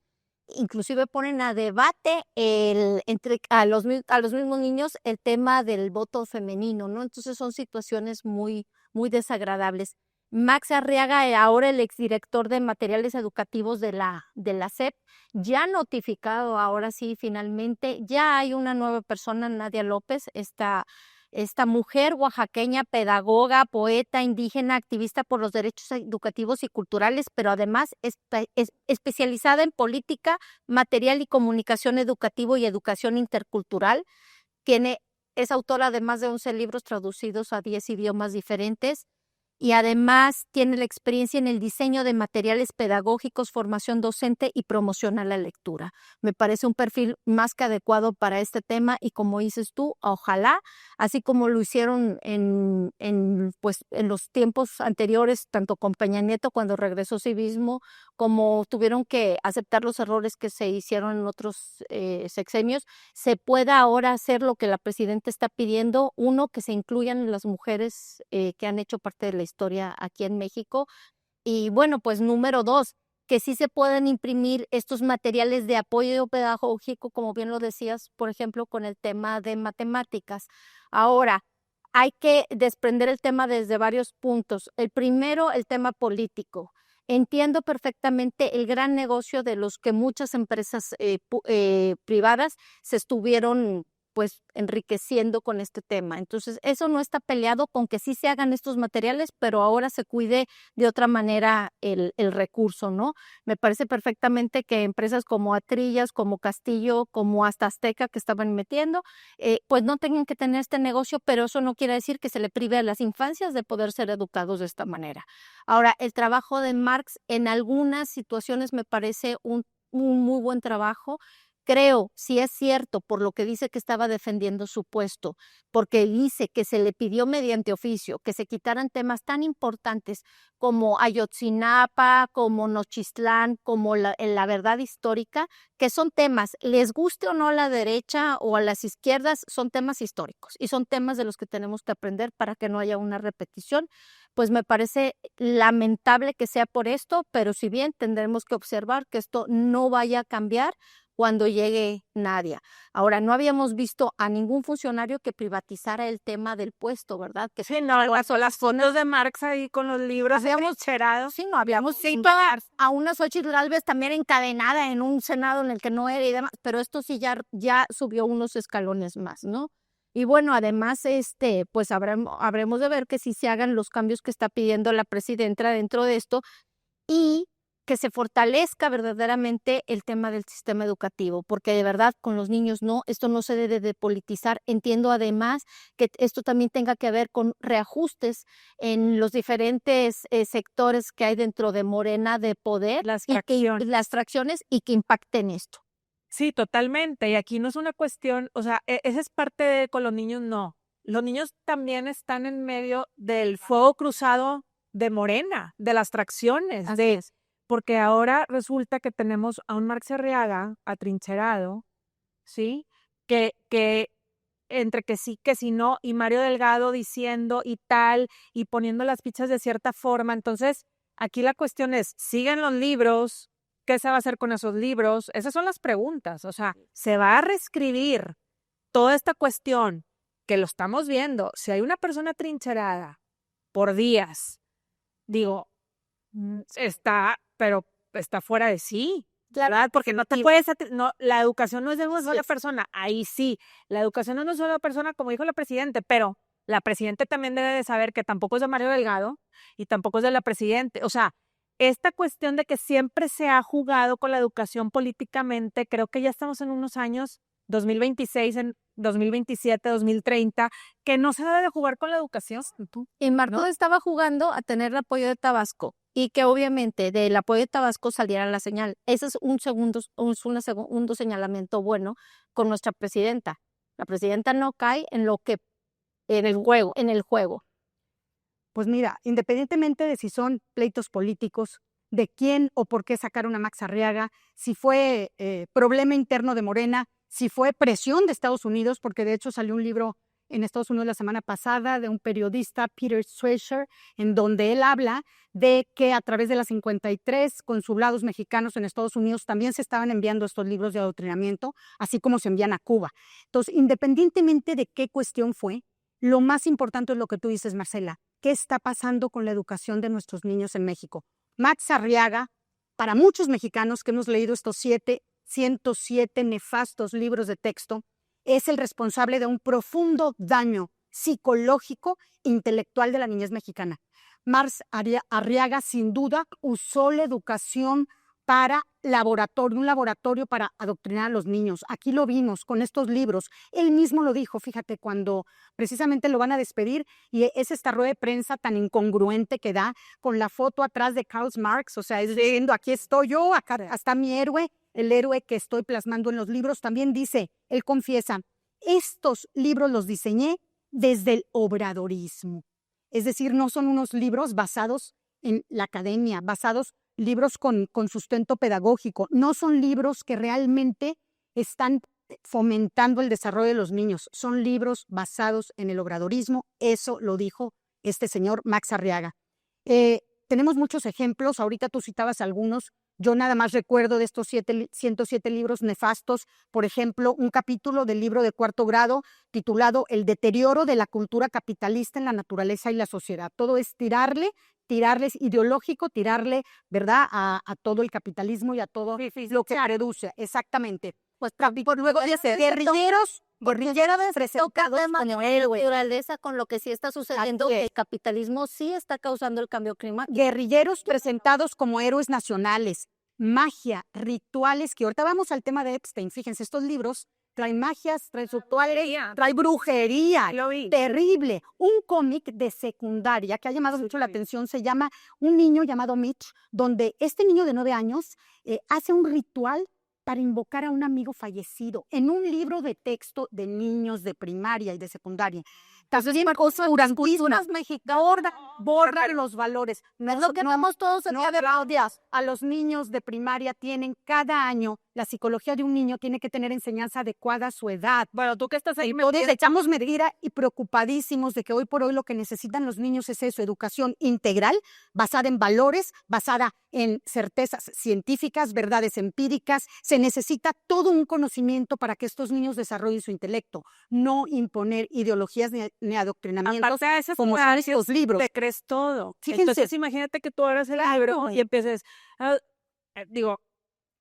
Inclusive ponen a debate entre a los mismos niños el tema del voto femenino, ¿no? Entonces son situaciones muy desagradables. Max Arriaga, ahora el exdirector de materiales educativos de la SEP, ya notificado, ahora sí, finalmente, ya hay una nueva persona, Nadia López, esta mujer oaxaqueña, pedagoga, poeta, indígena, activista por los derechos educativos y culturales, pero además es especializada en política, material y comunicación educativo y educación intercultural. Es autora de más de 11 libros traducidos a 10 idiomas diferentes. Y además tiene la experiencia en el diseño de materiales pedagógicos, formación docente y promoción a la lectura. Me parece un perfil más que adecuado para este tema y como dices tú, ojalá, así como lo hicieron en los tiempos anteriores, tanto con Peña Nieto cuando regresó civismo, como tuvieron que aceptar los errores que se hicieron en otros sexenios, se pueda ahora hacer lo que la presidenta está pidiendo. Uno, que se incluyan las mujeres que han hecho parte de la historia aquí en México. Y bueno, pues número 2, que sí se pueden imprimir estos materiales de apoyo pedagógico, como bien lo decías, por ejemplo, con el tema de matemáticas. Ahora, hay que desprender el tema desde varios puntos. El primero, el tema político. Entiendo perfectamente el gran negocio de los que muchas empresas privadas se estuvieron pues enriqueciendo con este tema. Entonces, eso no está peleado con que sí se hagan estos materiales, pero ahora se cuide de otra manera el recurso, ¿no? Me parece perfectamente que empresas como Atrillas, como Castillo, como hasta Azteca que estaban metiendo, pues no tengan que tener este negocio, pero eso no quiere decir que se le prive a las infancias de poder ser educados de esta manera. Ahora, el trabajo de Marx en algunas situaciones me parece un muy buen trabajo. Creo, si es cierto, por lo que dice que estaba defendiendo su puesto, porque dice que se le pidió mediante oficio que se quitaran temas tan importantes como Ayotzinapa, como Nochistlán, como la verdad histórica, que son temas, les guste o no a la derecha o a las izquierdas, son temas históricos y son temas de los que tenemos que aprender para que no haya una repetición. Pues me parece lamentable que sea por esto, pero si bien tendremos que observar que esto no vaya a cambiar cuando llegue Nadia. Ahora, no habíamos visto a ningún funcionario que privatizara el tema del puesto, ¿verdad? Que Sí, no, son las fotos de Marx ahí con los libros atrincherados. sí, no habíamos Sí, visto a una Xóchitl Gálvez también encadenada en un Senado en el que no era y demás, pero esto sí ya subió unos escalones más, ¿no? Y bueno, además, pues habremos de ver que si se hagan los cambios que está pidiendo la presidenta dentro de esto y que se fortalezca verdaderamente el tema del sistema educativo, porque de verdad con los niños no, esto no se debe de politizar. Entiendo además que esto también tenga que ver con reajustes en los diferentes sectores que hay dentro de Morena de poder, Las fracciones y que impacten esto. Sí, totalmente. Y aquí no es una cuestión, o sea, esa es parte de con los niños, no. Los niños también están en medio del fuego cruzado de Morena, de las tracciones, Así es. porque ahora resulta que tenemos a un Marx Arriaga atrincherado, ¿sí? Que entre que sí, que si no, y Mario Delgado diciendo y tal, y poniendo las fichas de cierta forma. Entonces, aquí la cuestión es, ¿siguen los libros? ¿Qué se va a hacer con esos libros? Esas son las preguntas. O sea, ¿se va a reescribir toda esta cuestión que lo estamos viendo? Si hay una persona trincherada por días, digo, pero está fuera de sí, ¿verdad? Porque no te puedes, no, la educación no es de una sola persona, ahí sí, la educación no es de una sola persona, como dijo la presidenta, pero la presidenta también debe de saber que tampoco es de Mario Delgado y tampoco es de la presidenta, o sea, esta cuestión de que siempre se ha jugado con la educación políticamente, creo que ya estamos en unos años, 2026, en 2027, 2030, que no se debe de jugar con la educación. Y Marco estaba jugando a tener el apoyo de Tabasco y que obviamente del apoyo de Tabasco saliera la señal. Ese es un segundo señalamiento bueno con nuestra presidenta. La presidenta no cae en el juego. Pues mira, independientemente de si son pleitos políticos, de quién o por qué sacaron a Max Arriaga, si fue problema interno de Morena, si fue presión de Estados Unidos, porque de hecho salió un libro en Estados Unidos la semana pasada de un periodista, Peter Schweizer, en donde él habla de que a través de las 53 consulados mexicanos en Estados Unidos también se estaban enviando estos libros de adoctrinamiento, así como se envían a Cuba. Entonces, independientemente de qué cuestión fue, lo más importante es lo que tú dices, Marcela. ¿Qué está pasando con la educación de nuestros niños en México? Max Arriaga, para muchos mexicanos que hemos leído estos 107 nefastos libros de texto, es el responsable de un profundo daño psicológico e intelectual de la niñez mexicana. Max Arriaga, sin duda, usó la educación para un laboratorio para adoctrinar a los niños. Aquí lo vimos con estos libros. Él mismo lo dijo, fíjate, cuando precisamente lo van a despedir y es esta rueda de prensa tan incongruente que da con la foto atrás de Karl Marx, o sea, es diciendo, aquí estoy yo, acá está mi héroe, el héroe que estoy plasmando en los libros. También dice, él confiesa, estos libros los diseñé desde el obradorismo. Es decir, no son unos libros basados en la academia, libros con sustento pedagógico, no son libros que realmente están fomentando el desarrollo de los niños, son libros basados en el obradorismo, eso lo dijo este señor Max Arriaga. Tenemos muchos ejemplos, ahorita tú citabas algunos, yo nada más recuerdo de estos 107 libros nefastos, por ejemplo, un capítulo del libro de 4º grado titulado El deterioro de la cultura capitalista en la naturaleza y la sociedad. Todo es tirarles ideológico, tirarle, ¿verdad?, a todo el capitalismo y a todo lo que reduce. Exactamente. Pues por luego de ser guerrilleros presentados como héroes. naturaleza con lo que sí está sucediendo, Así es. el capitalismo sí está causando el cambio climático. Guerrilleros presentados como héroes nacionales, magia, rituales, que ahorita vamos al tema de Epstein. Fíjense, estos libros traen magias, traen rituales, traen brujería. Lo vi. Terrible. Un cómic de secundaria que ha llamado mucho la atención se llama Un niño llamado Mitch, donde este niño de 9 años hace un ritual para invocar a un amigo fallecido en un libro de texto de niños de primaria y de secundaria. Entonces, es una cosa Culturas mexicanas. borra los valores. Es lo que vemos todos en No, día de Claudia, a los niños de primaria tienen cada año, la psicología de un niño tiene que tener enseñanza adecuada a su edad. Bueno, tú que estás ahí, Entonces echamos medida y preocupadísimos de que hoy por hoy lo que necesitan los niños es eso, educación integral, basada en valores, basada en certezas científicas, verdades empíricas. Se necesita todo un conocimiento para que estos niños desarrollen su intelecto, no imponer ideologías ni adoctrinamientos aparte de esas como son estos libros. te crees todo. Fíjense. Entonces, imagínate que tú abras el libro y empieces,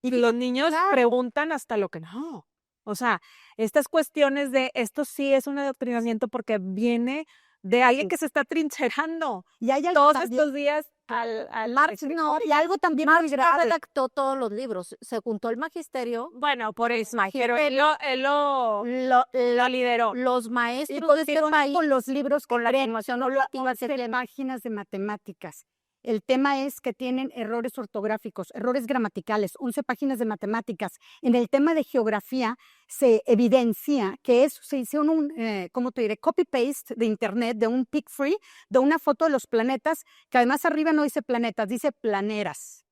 y los niños preguntan hasta lo que no. O sea, estas cuestiones de esto sí es un adoctrinamiento porque viene de alguien que se está trincherando Y hay algo todos también- estos días al Marx no, y algo también Marx muy no grave. redactó todos los libros, se juntó el magisterio, Bueno, por eso, pero él lo lideró. los Y maestros pues de este hicieron país con los libros con la creen, información no normativa 11 páginas de matemáticas. El tema es que tienen errores ortográficos, errores gramaticales, 11 páginas de matemáticas. En el tema de geografía se evidencia que se hicieron un, ¿cómo te diré? Copy-paste de internet, de un pic free, de una foto de los planetas, que además arriba no dice planetas, dice planeras.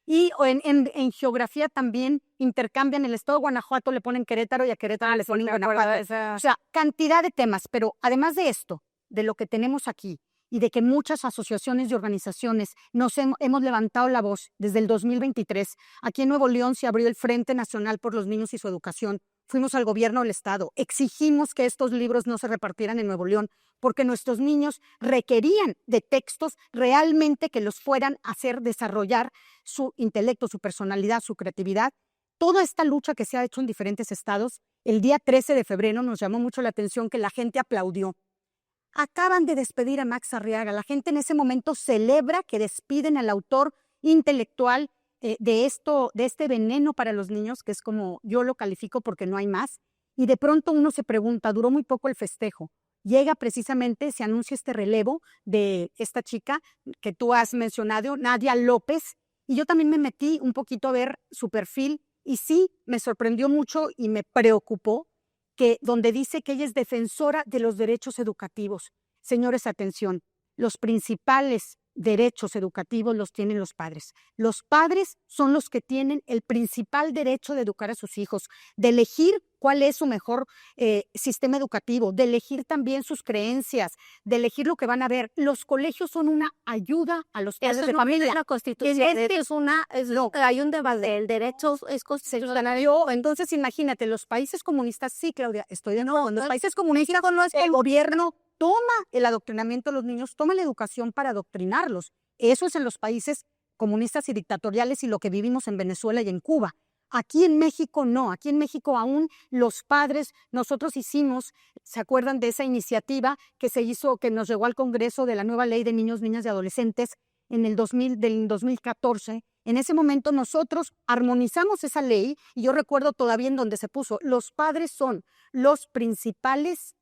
Y en geografía también intercambian el estado de Guanajuato, le ponen Querétaro y a Querétaro le ponen Guanajuato. O sea, cantidad de temas, pero además de esto, de lo que tenemos aquí y de que muchas asociaciones y organizaciones nos hemos levantado la voz desde el 2023. Aquí en Nuevo León se abrió el Frente Nacional por los Niños y su Educación. Fuimos al gobierno del estado, exigimos que estos libros no se repartieran en Nuevo León, porque nuestros niños requerían de textos realmente que los fueran a hacer desarrollar su intelecto, su personalidad, su creatividad. Toda esta lucha que se ha hecho en diferentes estados, el día 13 de febrero nos llamó mucho la atención que la gente aplaudió. Acaban de despedir a Max Arriaga. La gente en ese momento celebra que despiden al autor intelectual de este veneno para los niños, que es como yo lo califico porque no hay más. Y de pronto uno se pregunta, duró muy poco el festejo. Llega precisamente, se anuncia este relevo de esta chica que tú has mencionado, Nadia López, y yo también me metí un poquito a ver su perfil y sí, me sorprendió mucho y me preocupó que donde dice que ella es defensora de los derechos educativos. Señores, atención, los principales derechos educativos los tienen los padres. Los padres son los que tienen el principal derecho de educar a sus hijos, de elegir cuál es su mejor sistema educativo, de elegir también sus creencias, de elegir lo que van a ver. Los colegios son una ayuda a los padres eso de no familia. es la Constitución. Hay un debate, el derecho es constitucional. Entonces, imagínate, los países comunistas, sí, Claudia, estoy de acuerdo. En los países comunistas, el gobierno toma el adoctrinamiento de los niños, toma la educación para adoctrinarlos. Eso es en los países comunistas y dictatoriales y lo que vivimos en Venezuela y en Cuba. Aquí en México no, aquí en México aún los padres, nosotros hicimos, ¿se acuerdan de esa iniciativa que se hizo, que nos llegó al Congreso de la nueva ley de niños, niñas y adolescentes en el 2014? En ese momento nosotros armonizamos esa ley y yo recuerdo todavía en donde se puso, los padres son los principales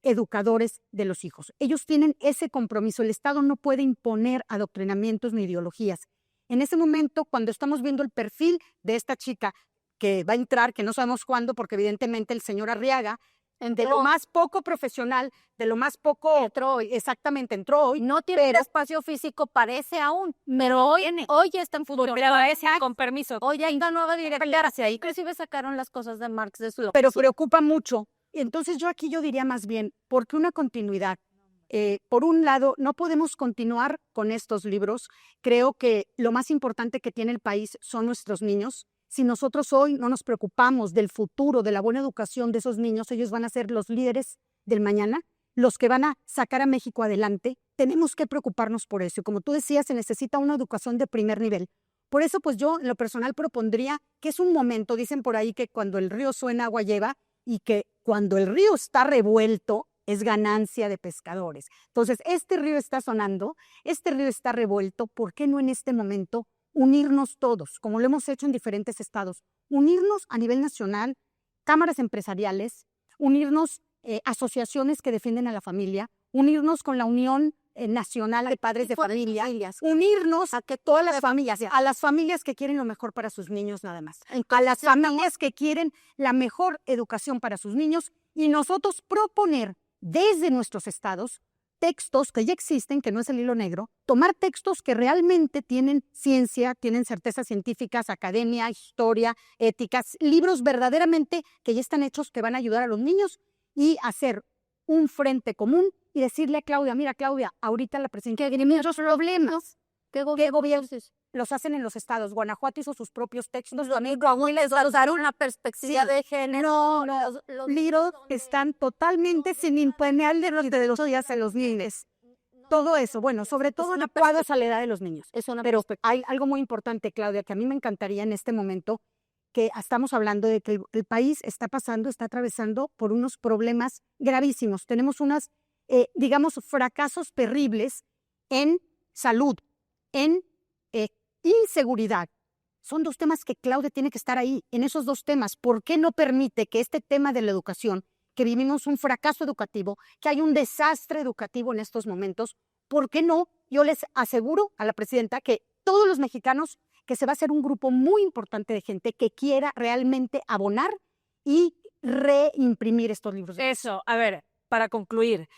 educadores de los hijos. Ellos tienen ese compromiso. El Estado no puede imponer adoctrinamientos ni ideologías. En ese momento, cuando estamos viendo el perfil de esta chica que va a entrar, que no sabemos cuándo, porque evidentemente el señor Arriaga, de lo más poco profesional, de lo más poco... Entró hoy. Exactamente, entró hoy. No tiene espacio físico, parece aún, pero hoy ya está en función. Con permiso. Hoy hay una nueva directora, inclusive sacaron las cosas de Marx de su... Pero preocupa mucho. Entonces yo diría más bien, ¿por qué una continuidad? Por un lado, no podemos continuar con estos libros. Creo que lo más importante que tiene el país son nuestros niños. Si nosotros hoy no nos preocupamos del futuro, de la buena educación de esos niños, ellos van a ser los líderes del mañana, los que van a sacar a México adelante. Tenemos que preocuparnos por eso. Y como tú decías, se necesita una educación de primer nivel. Por eso, pues yo en lo personal propondría que es un momento, dicen por ahí que cuando el río suena, agua lleva, y que cuando el río está revuelto, es ganancia de pescadores. Entonces, este río está sonando, este río está revuelto, ¿por qué no en este momento unirnos todos, como lo hemos hecho en diferentes estados? Unirnos a nivel nacional, cámaras empresariales, unirnos asociaciones que defienden a la familia, unirnos con la Unión Nacional de Padres de Familias, unirnos a que todas las familias, a las familias que quieren lo mejor para sus niños nada más, a las familias que quieren la mejor educación para sus niños, y nosotros proponer desde nuestros estados textos que ya existen, que no es el hilo negro, tomar textos que realmente tienen ciencia, tienen certezas científicas, academia, historia, éticas, libros verdaderamente que ya están hechos, que van a ayudar a los niños, y hacer un frente común y decirle a Claudia, mira Claudia, ahorita la presencia de muchos problemas. ¿Qué gobiernos los hacen en los estados? Guanajuato hizo sus propios textos, Muy les va a dar una perspectiva de género. los libros están totalmente sin imponer de los días a los niños. Todo eso, bueno, sobre todo adecuados a la edad de los niños. Pero hay algo muy importante, Claudia, que a mí me encantaría en este momento, que estamos hablando de que el país está atravesando por unos problemas gravísimos. Tenemos unos, digamos, fracasos terribles en salud, en inseguridad. Son dos temas que Claudia tiene que estar ahí, en esos dos temas. ¿Por qué no permite que este tema de la educación, que vivimos un fracaso educativo, que hay un desastre educativo en estos momentos, por qué no? Yo les aseguro a la presidenta que todos los mexicanos, que se va a hacer un grupo muy importante de gente que quiera realmente abonar y reimprimir estos libros. Eso, a ver, para concluir,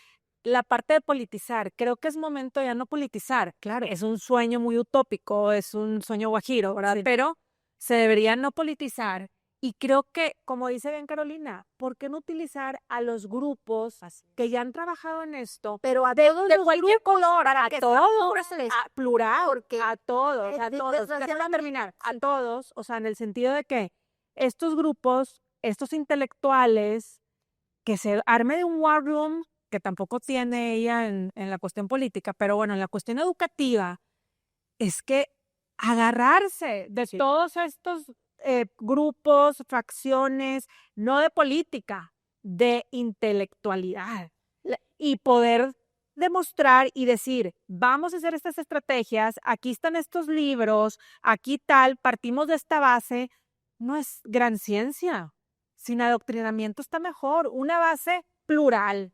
la parte de politizar, creo que es momento ya no politizar. Claro. Es un sueño muy utópico, es un sueño guajiro, ¿verdad? Sí. Pero se debería no politizar. Y creo que, como dice bien Carolina, ¿por qué no utilizar a los grupos que ya han trabajado en esto? Pero a de todos los cualquier color, a que todos, favoreceles. plural, Porque a todos, a todos. Déjame terminar. A todos, o sea, en el sentido de que estos grupos, estos intelectuales, que se arme de un war room, que tampoco tiene ella en la cuestión política, pero bueno, en la cuestión educativa, es que agarrarse de todos estos grupos, facciones, no de política, de intelectualidad, y poder demostrar y decir, vamos a hacer estas estrategias, aquí están estos libros, aquí tal, partimos de esta base. No es gran ciencia. Sin adoctrinamiento está mejor. Una base plural,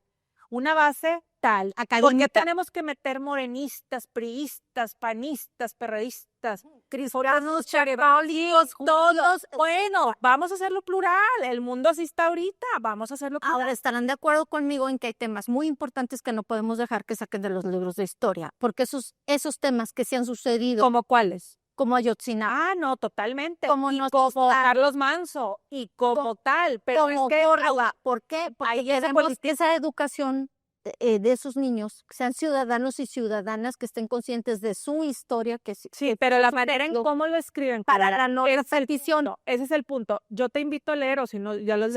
una base tal. ¿Por qué tenemos que meter morenistas, priistas, panistas, perredistas, cristianos, charibalíos, todos? Bueno, vamos a hacerlo plural. El mundo así está ahorita. Vamos a hacerlo plural. Ahora estarán de acuerdo conmigo en que hay temas muy importantes que no podemos dejar que saquen de los libros de historia, porque esos temas que se han sucedido, ¿Como cuáles? como Ayotzinapa, No, totalmente. como Y no como Carlos Manso, y como tal. Pero como es que Córdoba. ¿Por qué? Porque ahí queremos que esa educación de esos niños sean ciudadanos y ciudadanas que estén conscientes de su historia. Sí, pero la manera en cómo lo escriben. Para la no repetición. Ese es el punto. Yo te invito a leer, o si no, ya lo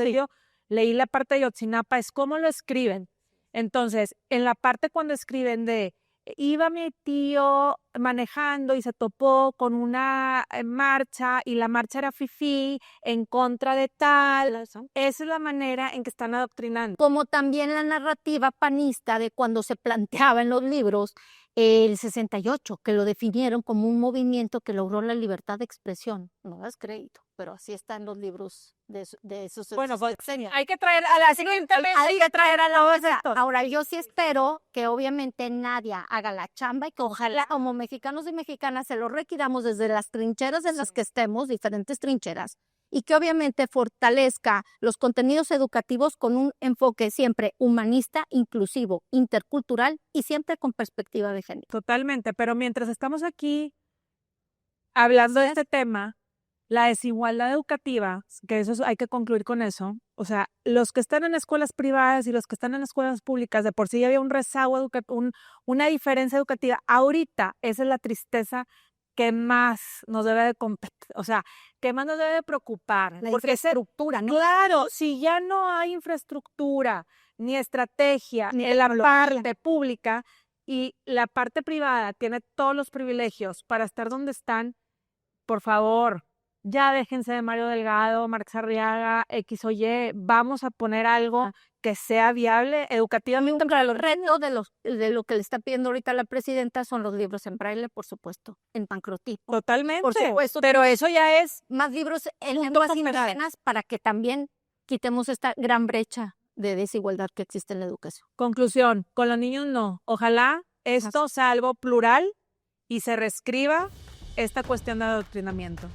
leí la parte de Ayotzinapa, es cómo lo escriben. Entonces, en la parte cuando escriben de iba mi tío manejando y se topó con una marcha y la marcha era fifí en contra de tal. Esa es la manera en que están adoctrinando. Como también la narrativa panista de cuando se planteaba en los libros el 68, que lo definieron como un movimiento que logró la libertad de expresión. No das crédito, pero así está en los libros de esos. Bueno, pues hay que traer a la siguiente vez. Hay que traer a la otra. Ahora, yo sí espero que obviamente Nadia haga la chamba y que ojalá como mexicanos y mexicanas se lo requiramos desde las trincheras en las que estemos, diferentes trincheras, y que obviamente fortalezca los contenidos educativos con un enfoque siempre humanista, inclusivo, intercultural y siempre con perspectiva de género. Totalmente, pero mientras estamos aquí hablando de este tema, la desigualdad educativa, que hay que concluir con eso, o sea, los que están en escuelas privadas y los que están en escuelas públicas, de por sí ya había un rezago educativo, una diferencia educativa. Ahorita esa es la tristeza que más nos debe de o sea, que más nos debe de preocupar. La porque infraestructura, ¿no? Claro, si ya no hay infraestructura, ni estrategia, ni en la parte pública y la parte privada tiene todos los privilegios para estar donde están, por favor, ya déjense de Mario Delgado, Marx Arriaga, X o Y, vamos a poner algo que sea viable educativamente para los reto de lo que le está pidiendo ahorita la presidenta son los libros en braille, por supuesto, en pancrotipo. Totalmente. Por supuesto, pero eso ya es más libros en lenguas federal. indígenas para que también quitemos esta gran brecha de desigualdad que existe en la educación. conclusión. Con los niños no. Ojalá esto sea algo plural y se reescriba esta cuestión de adoctrinamiento.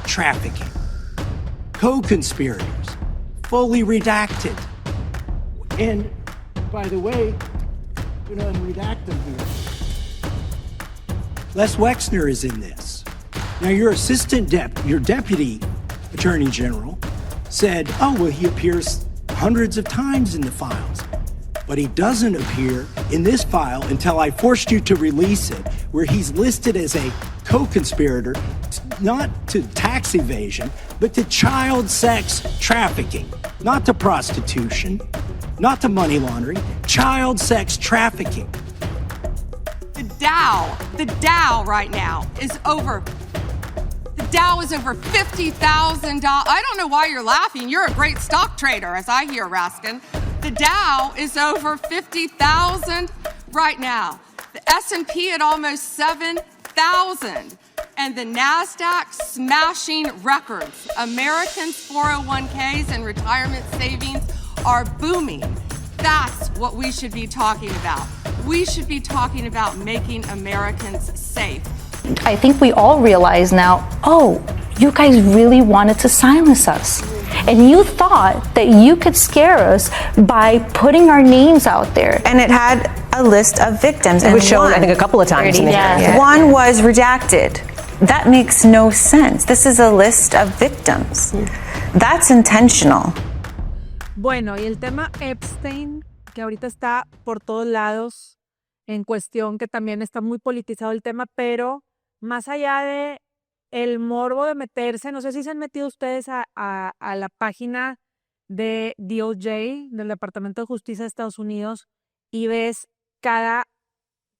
Trafficking. Co-conspirators. Fully redacted. And, by the way, I'm going to unredact them here. Les Wexner is in this. Now, your deputy attorney general said, oh, well, he appears hundreds of times in the files. But he doesn't appear in this file until I forced you to release it, where he's listed as a co-conspirator, not to tax evasion, but to child sex trafficking, not to prostitution, not to money laundering, child sex trafficking. The Dow right now is over. The Dow is over $50,000. I don't know why you're laughing. You're a great stock trader, as I hear, Raskin. The Dow is over 50,000 right now. The S&P at almost 7,000. And the NASDAQ smashing records. Americans' 401ks and retirement savings are booming. That's what we should be talking about. We should be talking about making Americans safe. I think we all realize now, oh, you guys really wanted to silence us. And you thought that you could scare us by putting our names out there. And it had a list of victims. It was shown, I think, a couple of times in the hearing. One was redacted. That makes no sense. This is a list of victims. That's intentional. Bueno, y el tema Epstein, que ahorita está por todos lados en cuestión, que también está muy politizado el tema, pero más allá de el morbo de meterse, no sé si se han metido ustedes a la página de DOJ, del Departamento de Justicia de Estados Unidos, y ves cada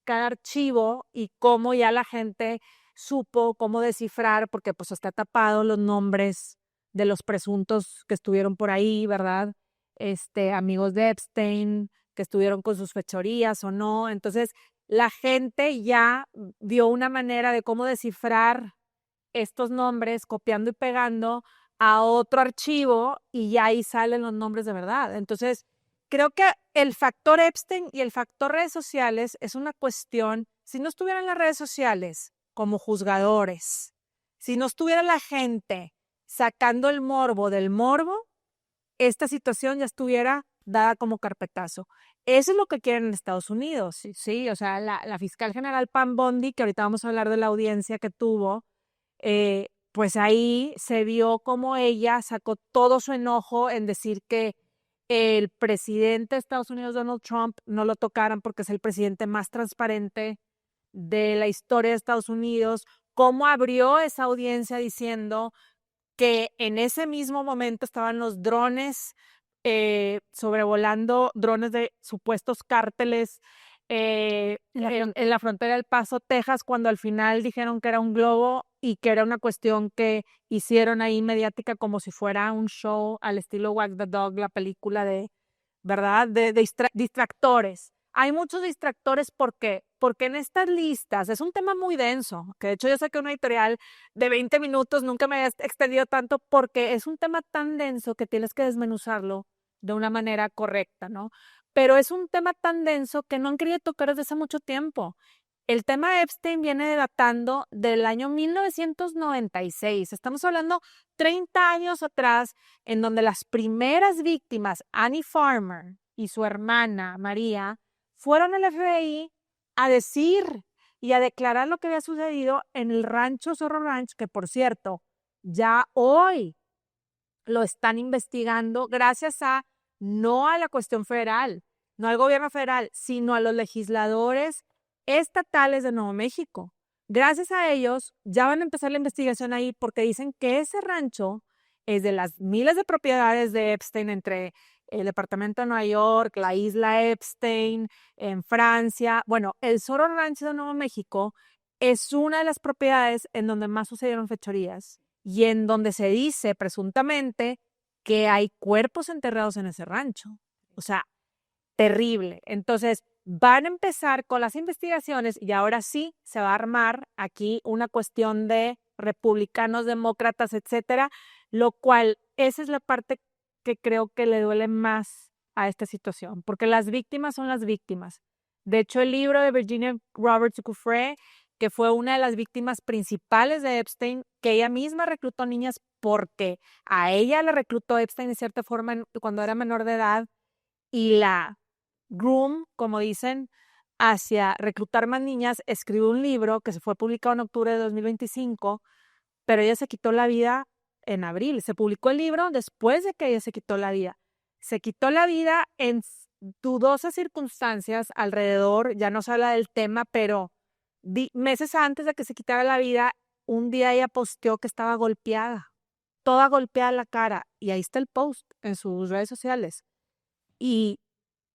archivo y cómo ya la gente supo cómo descifrar, porque pues está tapado los nombres de los presuntos que estuvieron por ahí, ¿verdad? Amigos de Epstein, que estuvieron con sus fechorías o no. Entonces, la gente ya vio una manera de cómo descifrar estos nombres, copiando y pegando a otro archivo, y ya ahí salen los nombres de verdad. Entonces, creo que el factor Epstein y el factor redes sociales es una cuestión, si no estuvieran las redes sociales como juzgadores, si no estuviera la gente sacando el morbo del morbo, esta situación ya estuviera dada como carpetazo. Eso es lo que quieren en Estados Unidos, sí, o sea, la fiscal general Pam Bondi, que ahorita vamos a hablar de la audiencia que tuvo, pues ahí se vio como ella sacó todo su enojo en decir que el presidente de Estados Unidos, Donald Trump, no lo tocaran porque es el presidente más transparente de la historia de Estados Unidos, cómo abrió esa audiencia diciendo que en ese mismo momento estaban los drones sobrevolando, drones de supuestos cárteles en la frontera del Paso, Texas, cuando al final dijeron que era un globo y que era una cuestión que hicieron ahí mediática como si fuera un show al estilo Wag the Dog, la película de, ¿verdad? De distractores. Hay muchos distractores, ¿por qué? Porque en estas listas es un tema muy denso, que de hecho yo saqué una editorial de 20 minutos, nunca me había extendido tanto, porque es un tema tan denso que tienes que desmenuzarlo de una manera correcta, ¿no? Pero es un tema tan denso que no han querido tocar desde hace mucho tiempo. El tema Epstein viene datando del año 1996. Estamos hablando 30 años atrás, en donde las primeras víctimas, Annie Farmer y su hermana María, fueron al FBI a decir y a declarar lo que había sucedido en el rancho Zorro Ranch, que por cierto, ya hoy lo están investigando gracias a no a la cuestión federal, no al gobierno federal, sino a los legisladores estatales de Nuevo México. Gracias a ellos ya van a empezar la investigación ahí, porque dicen que ese rancho es de las miles de propiedades de Epstein, entre el departamento de Nueva York, la isla Epstein, en Francia. Bueno, el Zorro Ranch de Nuevo México es una de las propiedades en donde más sucedieron fechorías y en donde se dice presuntamente que hay cuerpos enterrados en ese rancho. O sea, terrible. Entonces, van a empezar con las investigaciones y ahora sí se va a armar aquí una cuestión de republicanos, demócratas, etcétera, lo cual esa es la parte que creo que le duele más a esta situación, porque las víctimas son las víctimas. De hecho, el libro de Virginia Roberts Giuffre, que fue una de las víctimas principales de Epstein, que ella misma reclutó niñas porque a ella le reclutó Epstein de cierta forma cuando era menor de edad y la groom, como dicen, hacia reclutar más niñas, escribió un libro que se fue publicado en octubre de 2025, pero ella se quitó la vida en abril. Se publicó el libro después de que ella se quitó la vida. Se quitó la vida en dudosas circunstancias alrededor, ya no se habla del tema, pero meses antes de que se quitara la vida, un día ella posteó que estaba golpeada, toda golpeada la cara, y ahí está el post en sus redes sociales. Y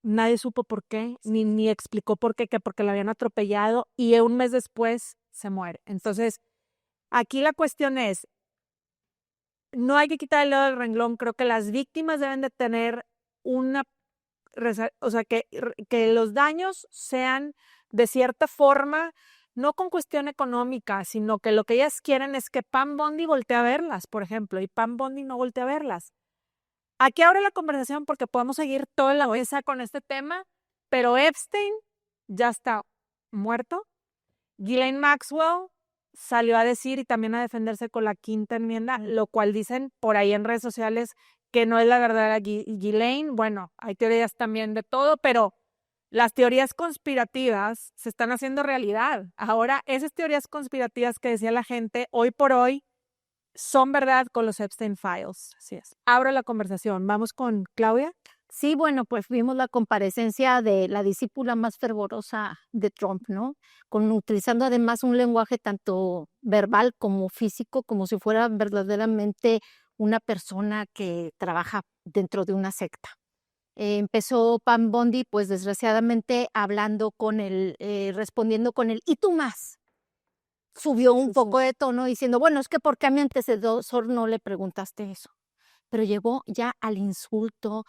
nadie supo por qué, ni explicó por qué, que porque la habían atropellado, y un mes después se muere. Entonces, aquí la cuestión es, no hay que quitar el dedo del renglón. Creo que las víctimas deben de tener o sea, que los daños sean de cierta forma, no con cuestión económica, sino que lo que ellas quieren es que Pam Bondi voltee a verlas, por ejemplo, y Pam Bondi no voltee a verlas. Aquí abre la conversación porque podemos seguir toda la mesa con este tema, pero Epstein ya está muerto. Ghislaine Maxwell salió a decir y también a defenderse con la quinta enmienda, lo cual dicen por ahí en redes sociales que no es la verdadera Ghislaine. Bueno, hay teorías también de todo, pero las teorías conspirativas se están haciendo realidad. Ahora, esas teorías conspirativas que decía la gente, hoy por hoy, son verdad con los Epstein Files. Así es. Abro la conversación. Vamos con Claudia. Sí, bueno, pues vimos la comparecencia de la discípula más fervorosa de Trump, ¿no? Utilizando además un lenguaje tanto verbal como físico, como si fuera verdaderamente una persona que trabaja dentro de una secta. Empezó Pam Bondi, pues desgraciadamente, hablando con él, respondiendo con él, ¿y tú más? Subió un poco de tono diciendo, bueno, es que ¿por qué a mi antecesor no le preguntaste eso? Pero llegó ya al insulto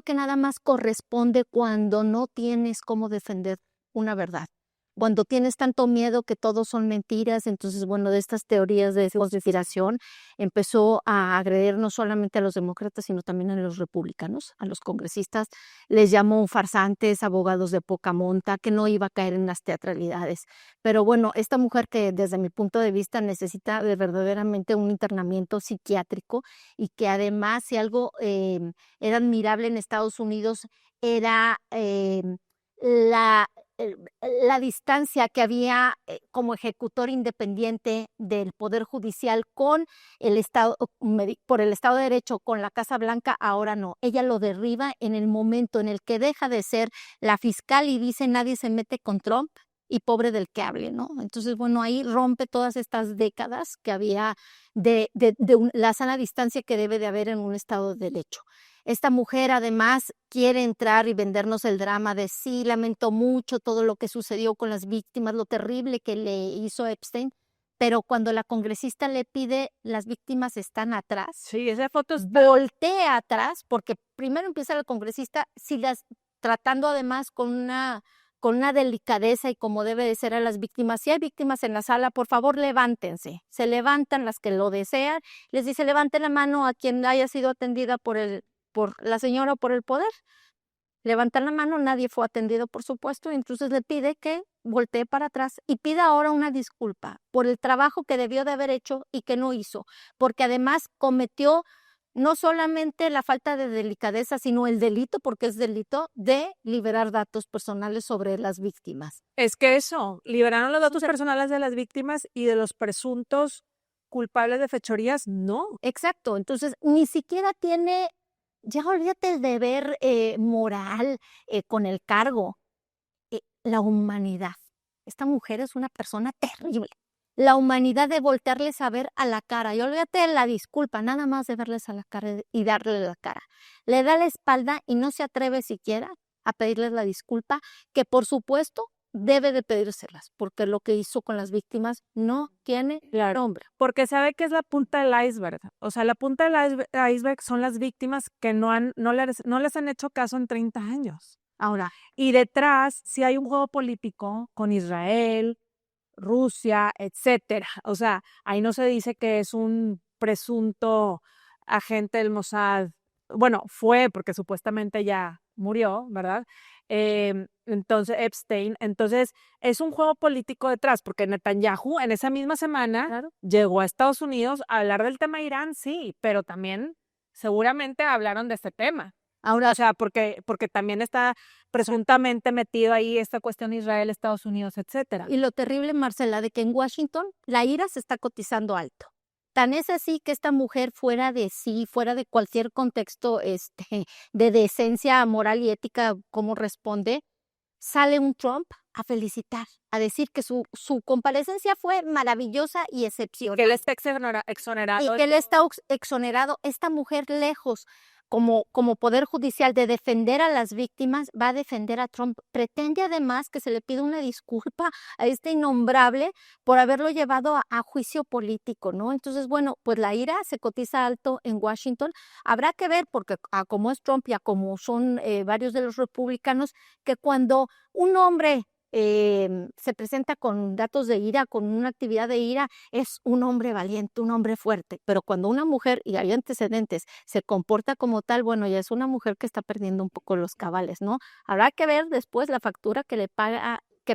que nada más corresponde cuando no tienes cómo defender una verdad. Cuando tienes tanto miedo que todos son mentiras, entonces, bueno, de estas teorías de conspiración empezó a agredir no solamente a los demócratas, sino también a los republicanos, a los congresistas. Les llamó farsantes, abogados de poca monta, que no iba a caer en las teatralidades. Pero bueno, esta mujer que desde mi punto de vista necesita de verdaderamente un internamiento psiquiátrico y que además, si algo era admirable en Estados Unidos, era la distancia que había como ejecutor independiente del Poder Judicial con el Estado, por el Estado de Derecho, con la Casa Blanca. Ahora no. Ella lo derriba en el momento en el que deja de ser la fiscal y dice nadie se mete con Trump y pobre del que hable, ¿no? Entonces, bueno, ahí rompe todas estas décadas que había de la sana distancia que debe de haber en un Estado de Derecho. Esta mujer además quiere entrar y vendernos el drama de sí, lamentó mucho todo lo que sucedió con las víctimas, lo terrible que le hizo Epstein, pero cuando la congresista le pide, las víctimas están atrás. Sí, esa foto voltea atrás, porque primero empieza la congresista, tratando además con una delicadeza y como debe de ser a las víctimas. Si hay víctimas en la sala, por favor, levántense. Se levantan las que lo desean. Les dice, levanten la mano a quien haya sido atendida por la señora o por el poder. Levantan la mano, nadie fue atendido, por supuesto, y entonces le pide que voltee para atrás y pida ahora una disculpa por el trabajo que debió de haber hecho y que no hizo, porque además cometió no solamente la falta de delicadeza, sino el delito, porque es delito, de liberar datos personales sobre las víctimas. Es que liberaron los datos personales de las víctimas y de los presuntos culpables de fechorías, no. Exacto, entonces ni siquiera tiene, ya olvídate el deber moral con el cargo, la humanidad. Esta mujer es una persona terrible. la humanidad de voltearles a ver a la cara. Y olvídate de la disculpa, nada más de verles a la cara y darle la cara. Le da la espalda y no se atreve siquiera a pedirles la disculpa, que por supuesto debe de pedírselas, porque lo que hizo con las víctimas no tiene nombre. Porque sabe que es la punta del iceberg. O sea, la punta del iceberg son las víctimas que no les han hecho caso en 30 años. Ahora, Y detrás sí hay un juego político con Israel, Rusia, etcétera. O sea, ahí no se dice que es un presunto agente del Mossad. Bueno, fue porque supuestamente ya murió, ¿verdad? Entonces, Epstein. Entonces, es un juego político detrás, porque Netanyahu en esa misma semana llegó a Estados Unidos a hablar del tema Irán, sí, pero también seguramente hablaron de este tema. Ahora, o sea, porque también está presuntamente metido ahí esta cuestión Israel, Estados Unidos, etcétera. Y lo terrible, Marcela, de que en Washington la ira se está cotizando alto. Tan es así que esta mujer, fuera de sí, fuera de cualquier contexto de decencia moral y ética, como responde, sale un Trump a felicitar, a decir que su comparecencia fue maravillosa y excepcional. Que él está exonerado. Y que él está exonerado. Esta mujer, lejos como Poder Judicial de defender a las víctimas, va a defender a Trump. Pretende además que se le pida una disculpa a este innombrable por haberlo llevado a juicio político, ¿no? Entonces, bueno, pues la ira se cotiza alto en Washington. Habrá que ver, porque a como es Trump y a como son varios de los republicanos, que cuando un hombre se presenta con datos de ira, con una actividad de ira, es un hombre valiente, un hombre fuerte. Pero cuando una mujer, y hay antecedentes, se comporta como tal, bueno, ya es una mujer que está perdiendo un poco los cabales, ¿no? Habrá que ver después la factura que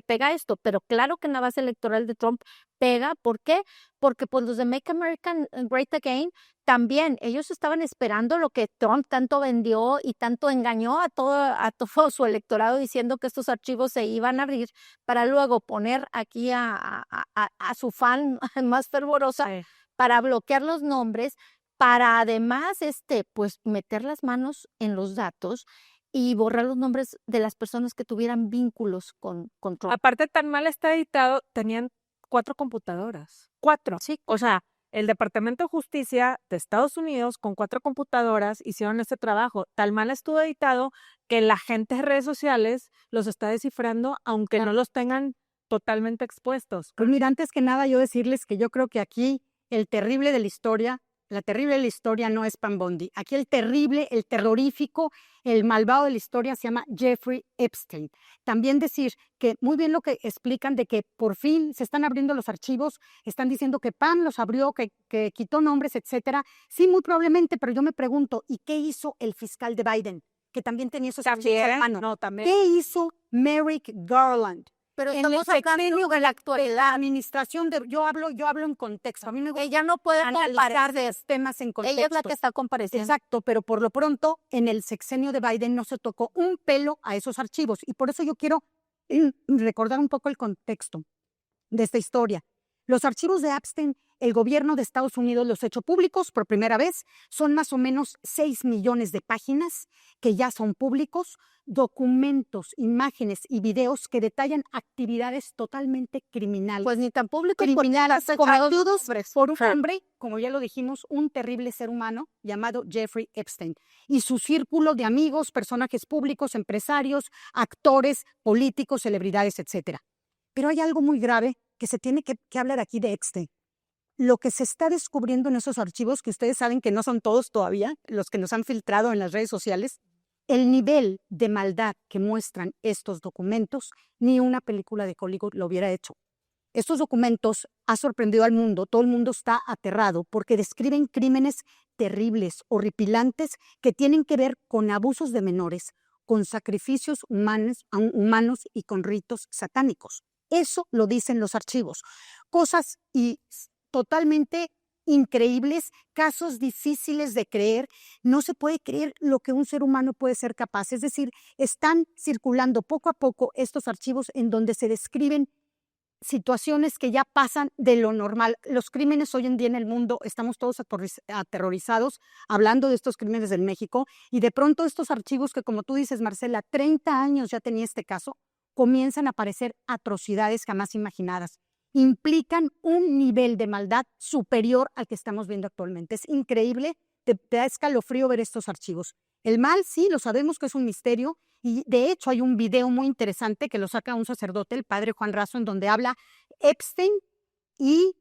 pega esto, pero claro que en la base electoral de Trump pega. ¿Por qué? Porque pues los de Make America Great Again también, ellos estaban esperando lo que Trump tanto vendió y tanto engañó a todo su electorado diciendo que estos archivos se iban a abrir para luego poner aquí a su fan más fervorosa para bloquear los nombres, para además pues meter las manos en los datos y borrar los nombres de las personas que tuvieran vínculos con Trump. Aparte, tan mal está editado, tenían 4 computadoras. 4. Sí. O sea, el Departamento de Justicia de Estados Unidos con 4 computadoras hicieron este trabajo. Tal mal estuvo editado que la gente de redes sociales los está descifrando, aunque no los tengan totalmente expuestos. Pues mira, antes que nada yo decirles que yo creo que aquí el terrible de la historia, la terrible de la historia no es Pam Bondi. Aquí el terrible, el terrorífico, el malvado de la historia se llama Jeffrey Epstein. También decir que muy bien lo que explican de que por fin se están abriendo los archivos, están diciendo que Pam los abrió, que quitó nombres, etcétera. Sí, muy probablemente, pero yo me pregunto, ¿y qué hizo el fiscal de Biden? Que también tenía esos archivos a mano. No, también. ¿Qué hizo Merrick Garland? Pero En estamos el sexenio hablando de la actualidad. La administración yo hablo en contexto. A mí me gusta Ella no puede analizar temas en contexto. Ella es la que está compareciendo. Exacto, pero por lo pronto en el sexenio de Biden no se tocó un pelo a esos archivos y por eso yo quiero recordar un poco el contexto de esta historia. Los archivos de Epstein, el gobierno de Estados Unidos los ha hecho públicos por primera vez. Son más o menos 6 millones de páginas que ya son públicos, documentos, imágenes y videos que detallan actividades totalmente criminales. Pues ni tan públicos. Criminales cometidos por un hombre, como ya lo dijimos, un terrible ser humano llamado Jeffrey Epstein. Y su círculo de amigos, personajes públicos, empresarios, actores, políticos, celebridades, etc. Pero hay algo muy grave que se tiene que hablar aquí de Epstein. Lo que se está descubriendo en esos archivos, que ustedes saben que no son todos todavía, los que nos han filtrado en las redes sociales, el nivel de maldad que muestran estos documentos, ni una película de Hollywood lo hubiera hecho. Estos documentos han sorprendido al mundo, todo el mundo está aterrado porque describen crímenes terribles, horripilantes, que tienen que ver con abusos de menores, con sacrificios humanos y con ritos satánicos. Eso lo dicen los archivos. Cosas totalmente increíbles, casos difíciles de creer. No se puede creer lo que un ser humano puede ser capaz. Es decir, están circulando poco a poco estos archivos en donde se describen situaciones que ya pasan de lo normal. Los crímenes hoy en día en el mundo, estamos todos aterrorizados hablando de estos crímenes en México y de pronto estos archivos que, como tú dices, Marcela, 30 años ya tenía este caso, comienzan a aparecer atrocidades jamás imaginadas. implican un nivel de maldad superior al que estamos viendo actualmente. Es increíble, te da escalofrío ver estos archivos. El mal, sí, lo sabemos que es un misterio, y de hecho hay un video muy interesante que lo saca un sacerdote, el padre Juan Razo, en donde habla Epstein y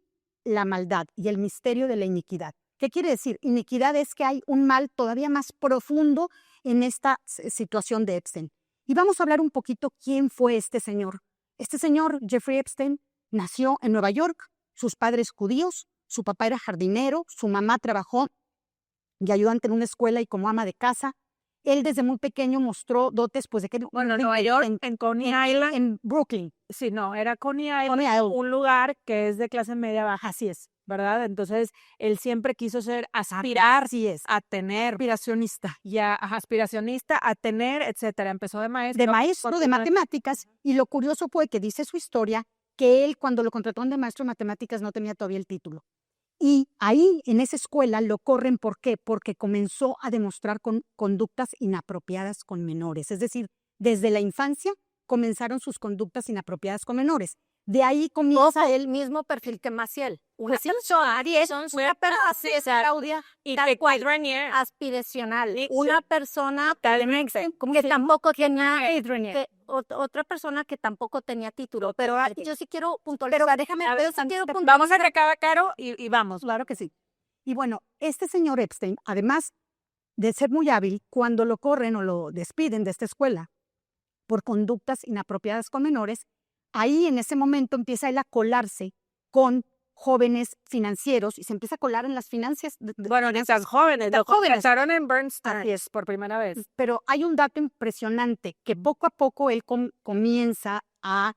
la maldad y el misterio de la iniquidad. ¿Qué quiere decir? Iniquidad es que hay un mal todavía más profundo en esta situación de Epstein. Y vamos a hablar un poquito quién fue este señor. Este señor, Jeffrey Epstein, nació en Nueva York, sus padres judíos, su papá era jardinero, su mamá trabajó de ayudante en una escuela y como ama de casa. Él desde muy pequeño mostró dotes, pues de que... Bueno, Nueva York, en Coney Island. En Brooklyn. Sí, no, era Coney Island, Coney Island. un lugar que es de clase media baja. Así es, ¿verdad? Entonces, él siempre quiso aspirar Así es. a tener, Aspiracionista. aspiracionista, a tener, etcétera. Empezó de maestro. De maestro de matemáticas, y lo curioso fue que dice su historia que él, cuando lo contrataron de maestro de matemáticas, no tenía todavía el título. Y ahí, en esa escuela, lo corren. ¿Por qué? Porque comenzó a demostrar conductas inapropiadas con menores. Es decir, desde la infancia comenzaron sus conductas inapropiadas con menores. De ahí comienza el mismo perfil que Maciel. Una Sí, persona Claudia, y que Rainier, aspiracional. Una persona que tampoco tenía otra persona que tampoco tenía título. Pero yo sí quiero puntualizar. Pero déjame, vamos a recabar caro y vamos. Claro que sí. Y bueno, este señor Epstein, además de ser muy hábil, cuando lo corren o lo despiden de esta escuela por conductas inapropiadas con menores, ahí en ese momento empieza él a colarse con jóvenes financieros y se empieza a colar en las finanzas. Bueno, de esas jóvenes, de jóvenes. Empezaron en Bernstein. Así es. Por primera vez. Pero hay un dato impresionante, que poco a poco él comienza a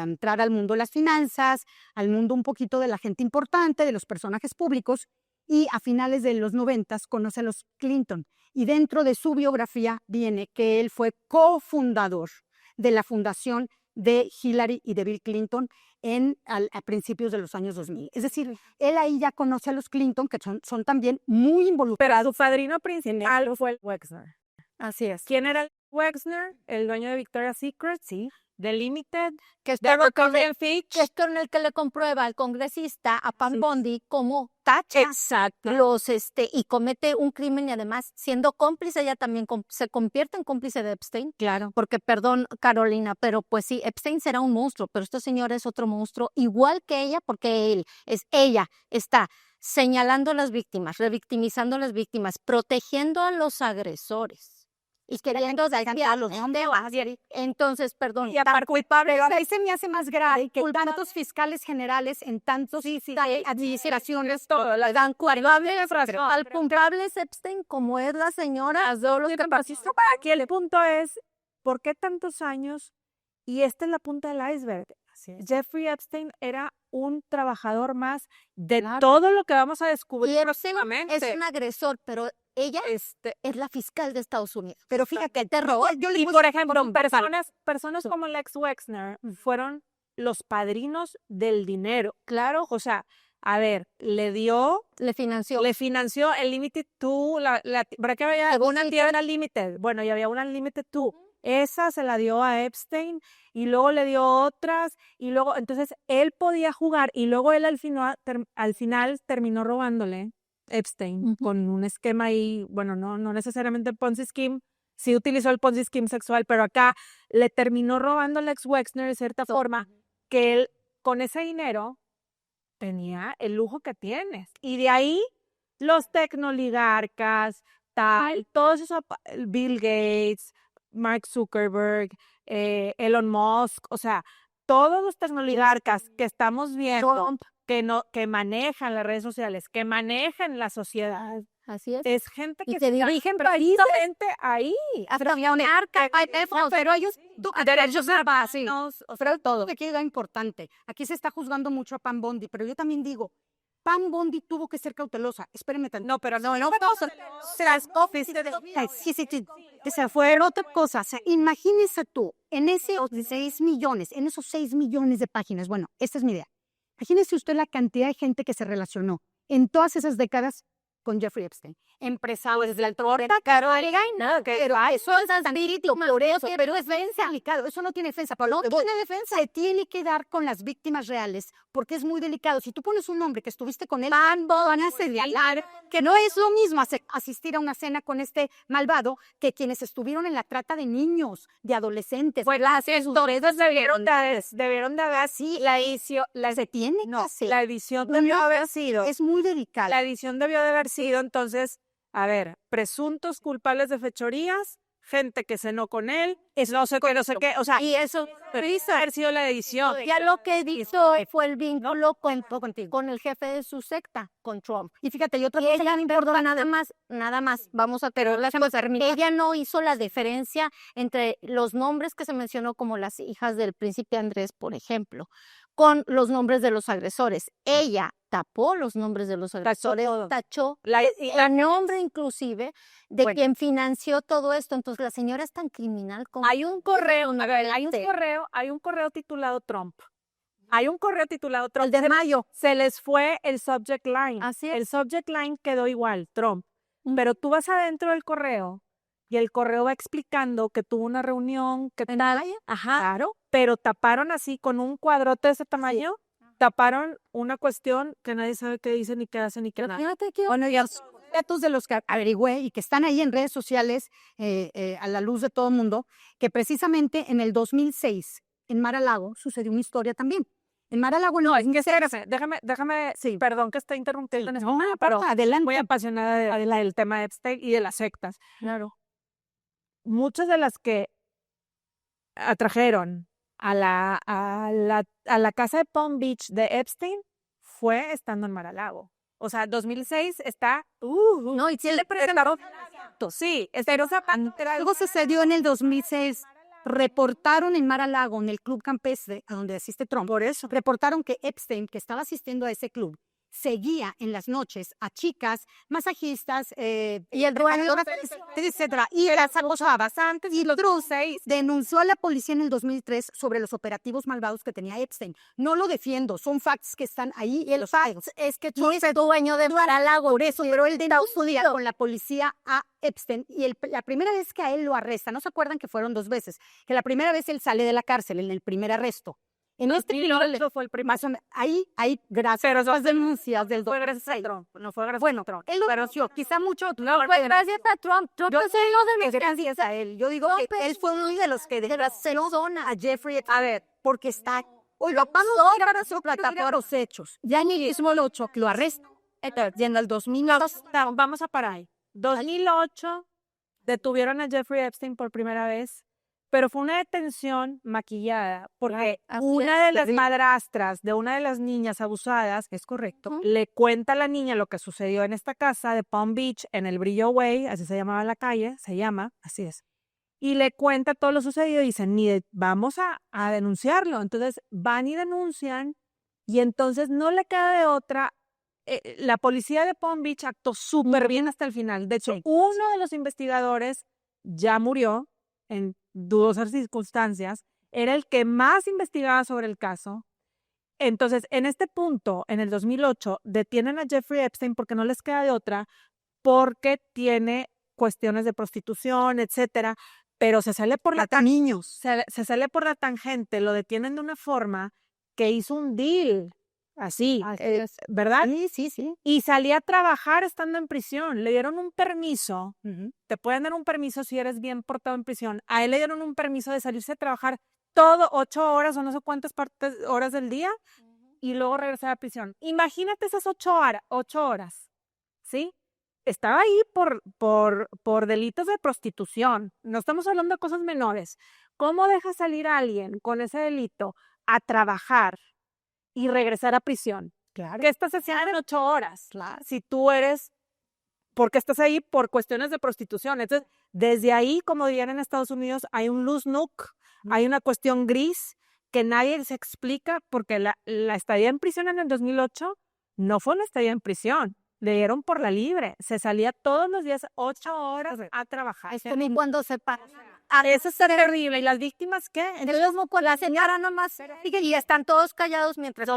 entrar al mundo de las finanzas, al mundo un poquito de la gente importante, de los personajes públicos, y a finales de los 90 conoce a los Clinton. Y dentro de su biografía viene que él fue cofundador de la fundación de Hillary y de Bill Clinton a principios de los años 2000. Es decir, él ahí ya conoce a los Clinton, que son también muy involucrados. Pero su padrino principal fue el Wexner. Así es. ¿Quién era el Wexner? El dueño de Victoria's Secret, Sí. de Limited, que es de Abercrombie Fitch. que es con el que le comprueba al congresista, a Pam Bondi, cómo tacha Exacto. y comete un crimen, y además, siendo cómplice, ella también se convierte en cómplice de Epstein. Claro. Porque, perdón, Carolina, pero pues sí, Epstein será un monstruo, pero este señor es otro monstruo, igual que ella, porque ella está señalando a las víctimas, revictimizando a las víctimas, protegiendo a los agresores y queriendo dañar a los demás. Entonces, perdón, Y aparte, culpable. Pero ahí se me hace más grave que tantos fiscales generales en tantos administraciones todo, le dan culpables al culpable es Epstein, como es la señora. Aquí el punto es, ¿por qué tantos años? Y esta es la punta del iceberg. Jeffrey Epstein era un trabajador más de todo lo que vamos a descubrir Y próximamente. es un agresor, pero ella es la fiscal de Estados Unidos. Pero fíjate, el terror. Y por ejemplo, personas como Lex Wexner fueron los padrinos del dinero. Claro, o sea, a ver, le financió el Limited 2, ¿para qué había una tienda Limited? Bueno, y había una Limited 2. Esa se la dio a Epstein y luego le dio otras y luego, entonces él podía jugar y luego él al final terminó robándole Epstein con un esquema ahí, bueno, no necesariamente el Ponzi Scheme, sí utilizó el Ponzi Scheme sexual, pero acá le terminó robando a Lex Wexner de cierta forma que él con ese dinero tenía el lujo que tienes. Y de ahí los tecnoligarcas, todos esos, Bill Gates, Mark Zuckerberg, Elon Musk, o sea, todos los tecnoligarcas que estamos viendo que manejan las redes sociales, que manejan la sociedad. Así es gente que se dirigen países ahí. Pero ellos derechos básicos, pero todo. Aquí es importante. Aquí se está juzgando mucho a Pam Bondi, pero yo también digo, Pam Bondi tuvo que ser cautelosa. Espérame tanto. No, pero no. Esa fue otra cosa. O sea, imagínese tú, en esos 6 millones de páginas. Bueno, esta es mi idea. Imagínese usted la cantidad de gente que se relacionó en todas esas décadas con Jeffrey Epstein. Empresarios del torta, caro, pero eso es espíritu, pero es defensa. Eso no tiene defensa, Pablo. No tiene defensa. Se tiene que dar con las víctimas reales, porque es muy delicado. Si tú pones un nombre que estuviste con él, van a señalar que no es lo mismo asistir a una cena con este malvado que quienes estuvieron en la trata de niños, de adolescentes. Pues las historias debieron de haber así. Se tiene que hacer. La edición debió haber sido. Es muy delicado. La edición debió de haber sido, entonces, a ver, presuntos culpables de fechorías, gente que cenó con él, no sé qué, o sea, Y eso hizo haber sido la edición. ya lo que hizo fue el vínculo con el jefe de su secta, con Trump. Y fíjate, yo Y ella, perdón, nada más, vamos a tener las cosas. Ella no hizo la diferencia entre los nombres que se mencionó como las hijas del príncipe Andrés, por ejemplo, con los nombres de los agresores. Ella tapó los nombres de los agresores, tachó el nombre inclusive de quien financió todo esto. Entonces la señora es tan criminal como... Hay un correo titulado Trump. Hay un correo titulado Trump. El de mayo. Se les fue el subject line. Así es. El subject line quedó igual, Trump. Pero tú vas adentro del correo y el correo va explicando que tuvo una reunión, que tal. Ajá. Claro. Pero taparon así con un cuadrote de ese tamaño, taparon una cuestión que nadie sabe qué dice, ni qué hace, ni qué nada. Bueno, y los datos de los que averigüé y que están ahí en redes sociales a la luz de todo el mundo, que precisamente en el 2006, en Mar-a-Lago, sucedió una historia también. En Mar-a-Lago No, es que espérame, déjame, Sí. perdón que esté interrumpiendo en eso, No, pero adelante. muy apasionada del tema de Epstein y de las sectas. Claro. Muchas de las que atrajeron a la casa de Palm Beach de Epstein fue estando en Mar-a-Lago. O sea, 2006 está... No, y si le presentaron... Sí, Algo sucedió en el 2006. Reportaron en Mar-a-Lago, en el club campestre, a donde asiste Trump. Por eso. Reportaron que Epstein, que estaba asistiendo a ese club, seguía en las noches a chicas, masajistas, Y el dueño... etcétera, y las acosaba antes, y los Druseis denunció a la policía en el 2003 sobre los operativos malvados que tenía Epstein. No lo defiendo, son facts que están ahí. Y el fact es que tú eres dueño de Mar-a-Lago. Por eso, pero él denunció con la policía a Epstein, y la primera vez que a él lo arresta, ¿no se acuerdan que fueron 2 veces? Que la primera vez él sale de la cárcel en el primer arresto. En este piloto fue el primer. Ahí, gracias a las denuncias del fue gracias a Trump, no fue gracias Bueno, a Trump. él lo denunció, quizá mucho. No, fue gracias a Trump. Trump Yo es sé uno de que gracias a él. Yo digo que él fue uno de los que a Jeffrey Epstein. A ver, porque está. Hoy lo pasó para su plataforma los hechos. Ya ni mismo lo 8 lo arresta. Y en el 2002. Vamos a parar ahí. 2008 detuvieron a Jeffrey Epstein por primera vez, pero fue una detención maquillada, porque una de las madrastras de una de las niñas abusadas, es correcto, le cuenta a la niña lo que sucedió en esta casa de Palm Beach, en el Brillo Way, así se llamaba la calle, así es. Y le cuenta todo lo sucedido y dicen, vamos a denunciarlo. Entonces van y denuncian, y entonces no le queda de otra. La policía de Palm Beach actuó súper bien hasta el final. De hecho, uno de los investigadores ya murió en dudosas circunstancias. Era el que más investigaba sobre el caso. Entonces, en este punto, en el 2008, detienen a Jeffrey Epstein porque no les queda de otra, porque tiene cuestiones de prostitución, etcétera, pero se sale por se sale por la tangente, lo detienen de una forma que hizo un deal. Así, ¿verdad? Sí. Y salía a trabajar estando en prisión. Le dieron un permiso. Te pueden dar un permiso si eres bien portado en prisión. A él le dieron un permiso de salirse a trabajar todo 8 horas o no sé cuántas horas del día y luego regresar a prisión. Imagínate esas 8 horas, ¿sí? Estaba ahí por delitos de prostitución. No estamos hablando de cosas menores. ¿Cómo dejas salir a alguien con ese delito a trabajar y regresar a prisión? Claro. ¿Qué estás haciendo en 8 horas? Claro. Si tú eres, porque estás ahí por cuestiones de prostitución. Entonces, desde ahí, como dirían en Estados Unidos, hay un loose nook, hay una cuestión gris que nadie se explica, porque la estadía en prisión en el 2008 no fue una estadía en prisión. Le dieron por la libre. Se salía todos los días 8 horas a trabajar. Es como cuando se pasa. Eso es terrible. ¿Y las víctimas qué? Entonces, con la señora nomás y están todos callados mientras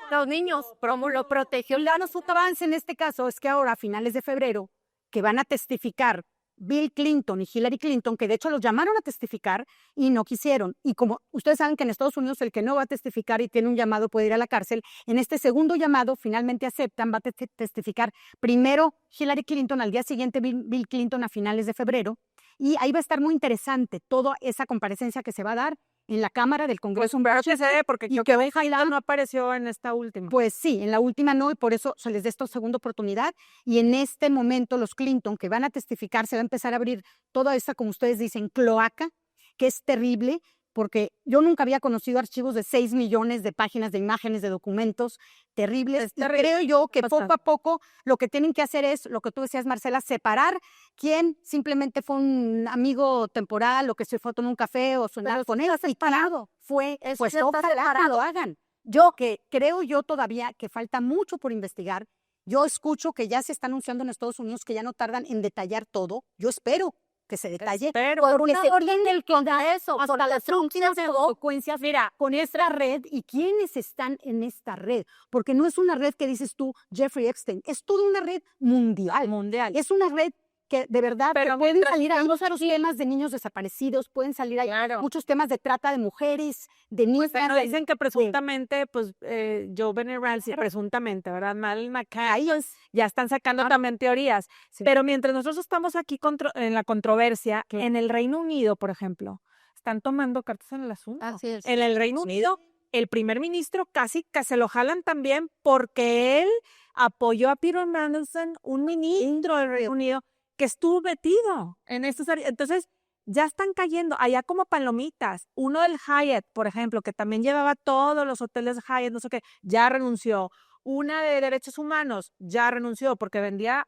Los niños, ¿cómo lo protegió? El único avance en este caso es que ahora, a finales de febrero, que van a testificar Bill Clinton y Hillary Clinton, que de hecho los llamaron a testificar y no quisieron. Y como ustedes saben que en Estados Unidos el que no va a testificar y tiene un llamado puede ir a la cárcel, en este segundo llamado finalmente aceptan, va a testificar primero Hillary Clinton, al día siguiente Bill Clinton a finales de febrero. Y ahí va a estar muy interesante toda esa comparecencia que se va a dar en la Cámara del Congreso. Pues un que se dé, porque creo que no apareció en esta última. Pues sí, en la última no, y por eso se les da esta segunda oportunidad. Y en este momento los Clinton, que van a testificar, se va a empezar a abrir toda esta, como ustedes dicen, cloaca, que es terrible, porque yo nunca había conocido archivos de 6 millones de páginas de imágenes, de documentos terribles. Y creo yo que poco a poco lo que tienen que hacer es, lo que tú decías, Marcela, separar quién simplemente fue un amigo temporal o que se fue a tomar un café o sonar con él. Separado. Pues ojalá lo hagan. Yo que creo yo todavía que falta mucho por investigar. Yo escucho que ya se está anunciando en Estados Unidos que ya no tardan en detallar todo. Yo espero que se detalle. Pero por una orden del Congreso, hasta las consecuencias, mira, con esta red y quiénes están en esta red, porque no es una red que dices tú, Jeffrey Epstein, es toda una red mundial. Es una red que de verdad pero pueden salir a los temas de niños desaparecidos, pueden salir a muchos temas de trata de mujeres, de niños. Pero dicen que presuntamente, pues, Joe Biden Ramsey, presuntamente, ¿verdad? Mal McCain, ya están sacando también teorías. Sí. Pero mientras nosotros estamos aquí en la controversia, en el Reino Unido, por ejemplo, están tomando cartas en el asunto. Así es. En el Reino Unido, el primer ministro casi que se lo jalan también porque él apoyó a Peter Mandelson, un ministro del Reino Unido, que estuvo metido en estos. Entonces, ya están cayendo allá como palomitas. Uno del Hyatt, por ejemplo, que también llevaba todos los hoteles Hyatt, no sé qué, ya renunció. Una de derechos humanos ya renunció porque vendía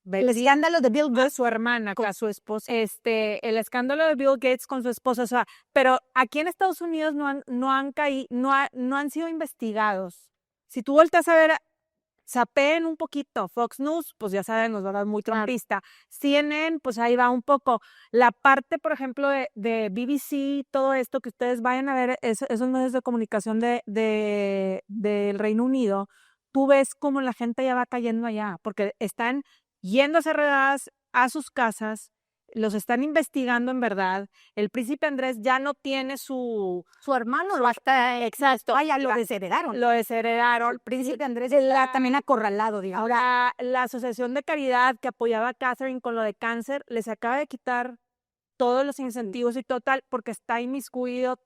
el escándalo de Bill Gates, su hermana con su esposa. El escándalo de Bill Gates con su esposa. O sea, pero aquí en Estados Unidos no han sido investigados. Si tú volteas a ver, sapeen un poquito. Fox News, pues ya saben, nos va a dar muy trumpista. CNN, pues ahí va un poco. La parte, por ejemplo, de BBC, todo esto que ustedes vayan a ver, esos medios de comunicación del Reino Unido, tú ves cómo la gente ya va cayendo allá, porque están yendo a hacer redadas a sus casas, los están investigando en verdad. El príncipe Andrés ya no tiene su hermano, lo está, exacto. Ya lo desheredaron. Lo desheredaron. El príncipe Andrés está también acorralado, digamos. Ahora, la asociación de caridad que apoyaba a Catherine con lo de cáncer, les acaba de quitar todos los incentivos y total, porque está inmiscuido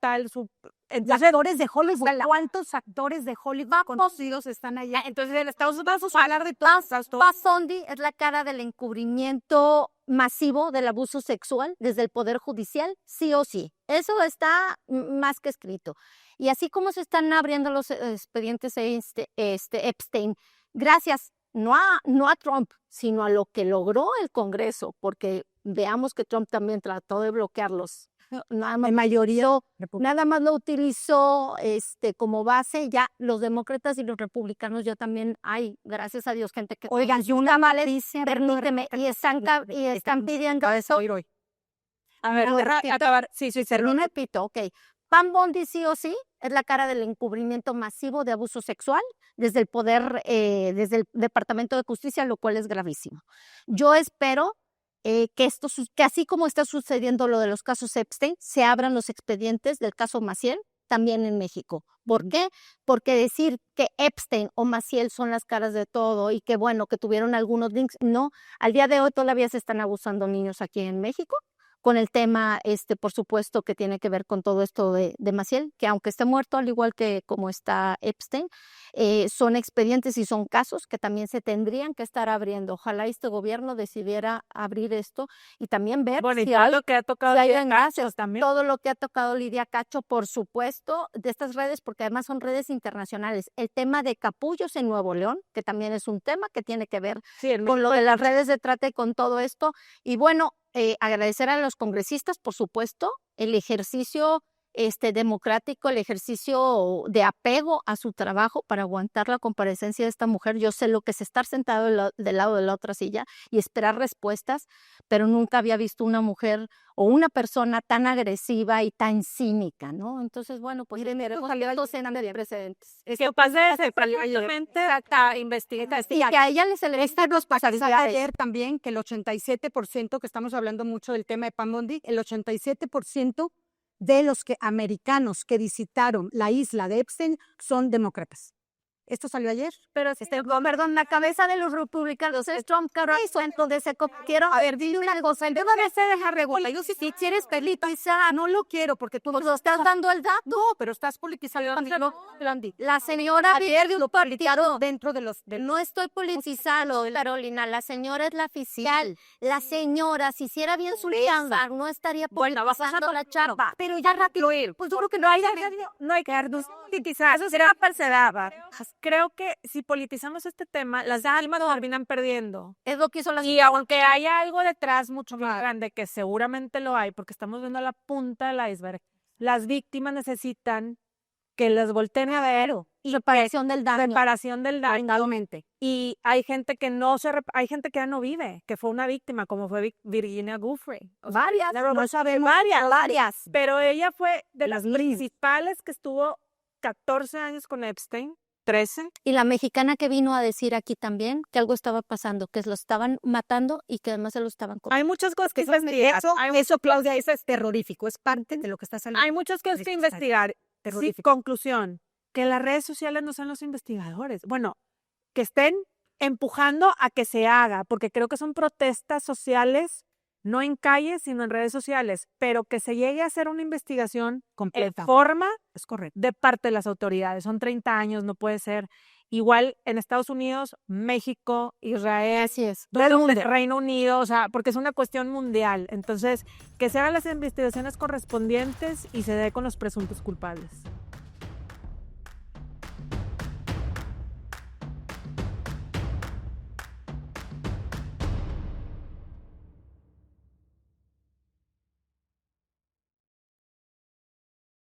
Entonces, actores de Hollywood. ¿Cuántos actores de Hollywood conocidos están allá? Entonces, en Estados Unidos vamos a hablar de todas. Paz Bondi es la cara del encubrimiento masivo del abuso sexual desde el Poder Judicial, sí o sí. Eso está más que escrito. Y así como se están abriendo los expedientes Epstein, gracias no a Trump, sino a lo que logró el Congreso, porque veamos que Trump también trató de bloquearlos. Nada más lo utilizó como base. Ya los demócratas y los republicanos ya también hay, gracias a Dios, gente que oigan, si una mala dice, permíteme, y están pidiendo eso. A ver, acabar. Sí, repito, ok. Pam Bondi sí o sí es la cara del encubrimiento masivo de abuso sexual desde el poder, desde el Departamento de Justicia, lo cual es gravísimo. Yo espero que así como está sucediendo lo de los casos Epstein, se abran los expedientes del caso Maciel también en México. ¿Por qué? Porque decir que Epstein o Maciel son las caras de todo y que bueno, que tuvieron algunos links, no. Al día de hoy todavía se están abusando niños aquí en México, con el tema, por supuesto, que tiene que ver con todo esto de Maciel, que aunque esté muerto, al igual que como está Epstein, son expedientes y son casos que también se tendrían que estar abriendo. Ojalá este gobierno decidiera abrir esto y también ver si hay, lo que ha tocado también. Todo lo que ha tocado Lidia Cacho, por supuesto, de estas redes, porque además son redes internacionales. El tema de capullos en Nuevo León, que también es un tema que tiene que ver con lo de las redes de trata y con todo esto. Y bueno, agradecer a los congresistas, por supuesto, el ejercicio democrático el ejercicio de apego a su trabajo para aguantar la comparecencia de esta mujer. Yo sé lo que es estar sentado del lado de la otra silla y esperar respuestas, pero nunca había visto una mujer o una persona tan agresiva y tan cínica, ¿no? Entonces, bueno, pues estos eran precedentes. Es que pasa exactamente a investigar. Y que a ella esta nos pasaría ayer también que el 87%, que estamos hablando mucho del tema de Pam Bondi, el 87% de los americanos que visitaron la isla de Epstein son demócratas. Esto salió ayer. Pero perdón, la cabeza de los republicanos es Trump, caro. Entonces quiero dile una cosa, en vez de dejar regular, yo si quieres politizar, no lo quiero porque tú no estás dando el dato. No, pero estás politizando. La señora pierde lo politizado dentro de los. No estoy politizando, Carolina. La señora es la oficial. La señora, si hiciera bien su chamba, no estaría politizando la chamba. Pero ya rápido él. Pues yo creo que no hay que darnos politizar. Eso será parcelada. Creo que si politizamos este tema, las almas terminan perdiendo. Es lo que hizo la. Y aunque haya algo detrás mucho más grande, que seguramente lo hay, porque estamos viendo la punta del iceberg, las víctimas necesitan que les volteen a ver y reparación del daño. Reparación del daño. Y hay gente que hay gente que ya no vive, que fue una víctima, como fue Virginia Giuffre. Varias. No sabemos. Varias. Pero ella fue de las principales que estuvo 14 años con Epstein. 13. Y la mexicana que vino a decir aquí también que algo estaba pasando, que lo estaban matando y que además se lo estaban comiendo. Hay muchas cosas que investigar. Eso, Claudia, eso es terrorífico, es parte de lo que está saliendo. Hay muchas cosas que investigar. Sí, conclusión, que las redes sociales no son los investigadores. Bueno, que estén empujando a que se haga, porque creo que son protestas sociales, no en calles, sino en redes sociales, pero que se llegue a hacer una investigación completa. En forma es correcto. De parte de las autoridades. Son 30 años, no puede ser. Igual en Estados Unidos, México, Israel, así es. Reino Unido, o sea, porque es una cuestión mundial. Entonces, que se hagan las investigaciones correspondientes y se dé con los presuntos culpables.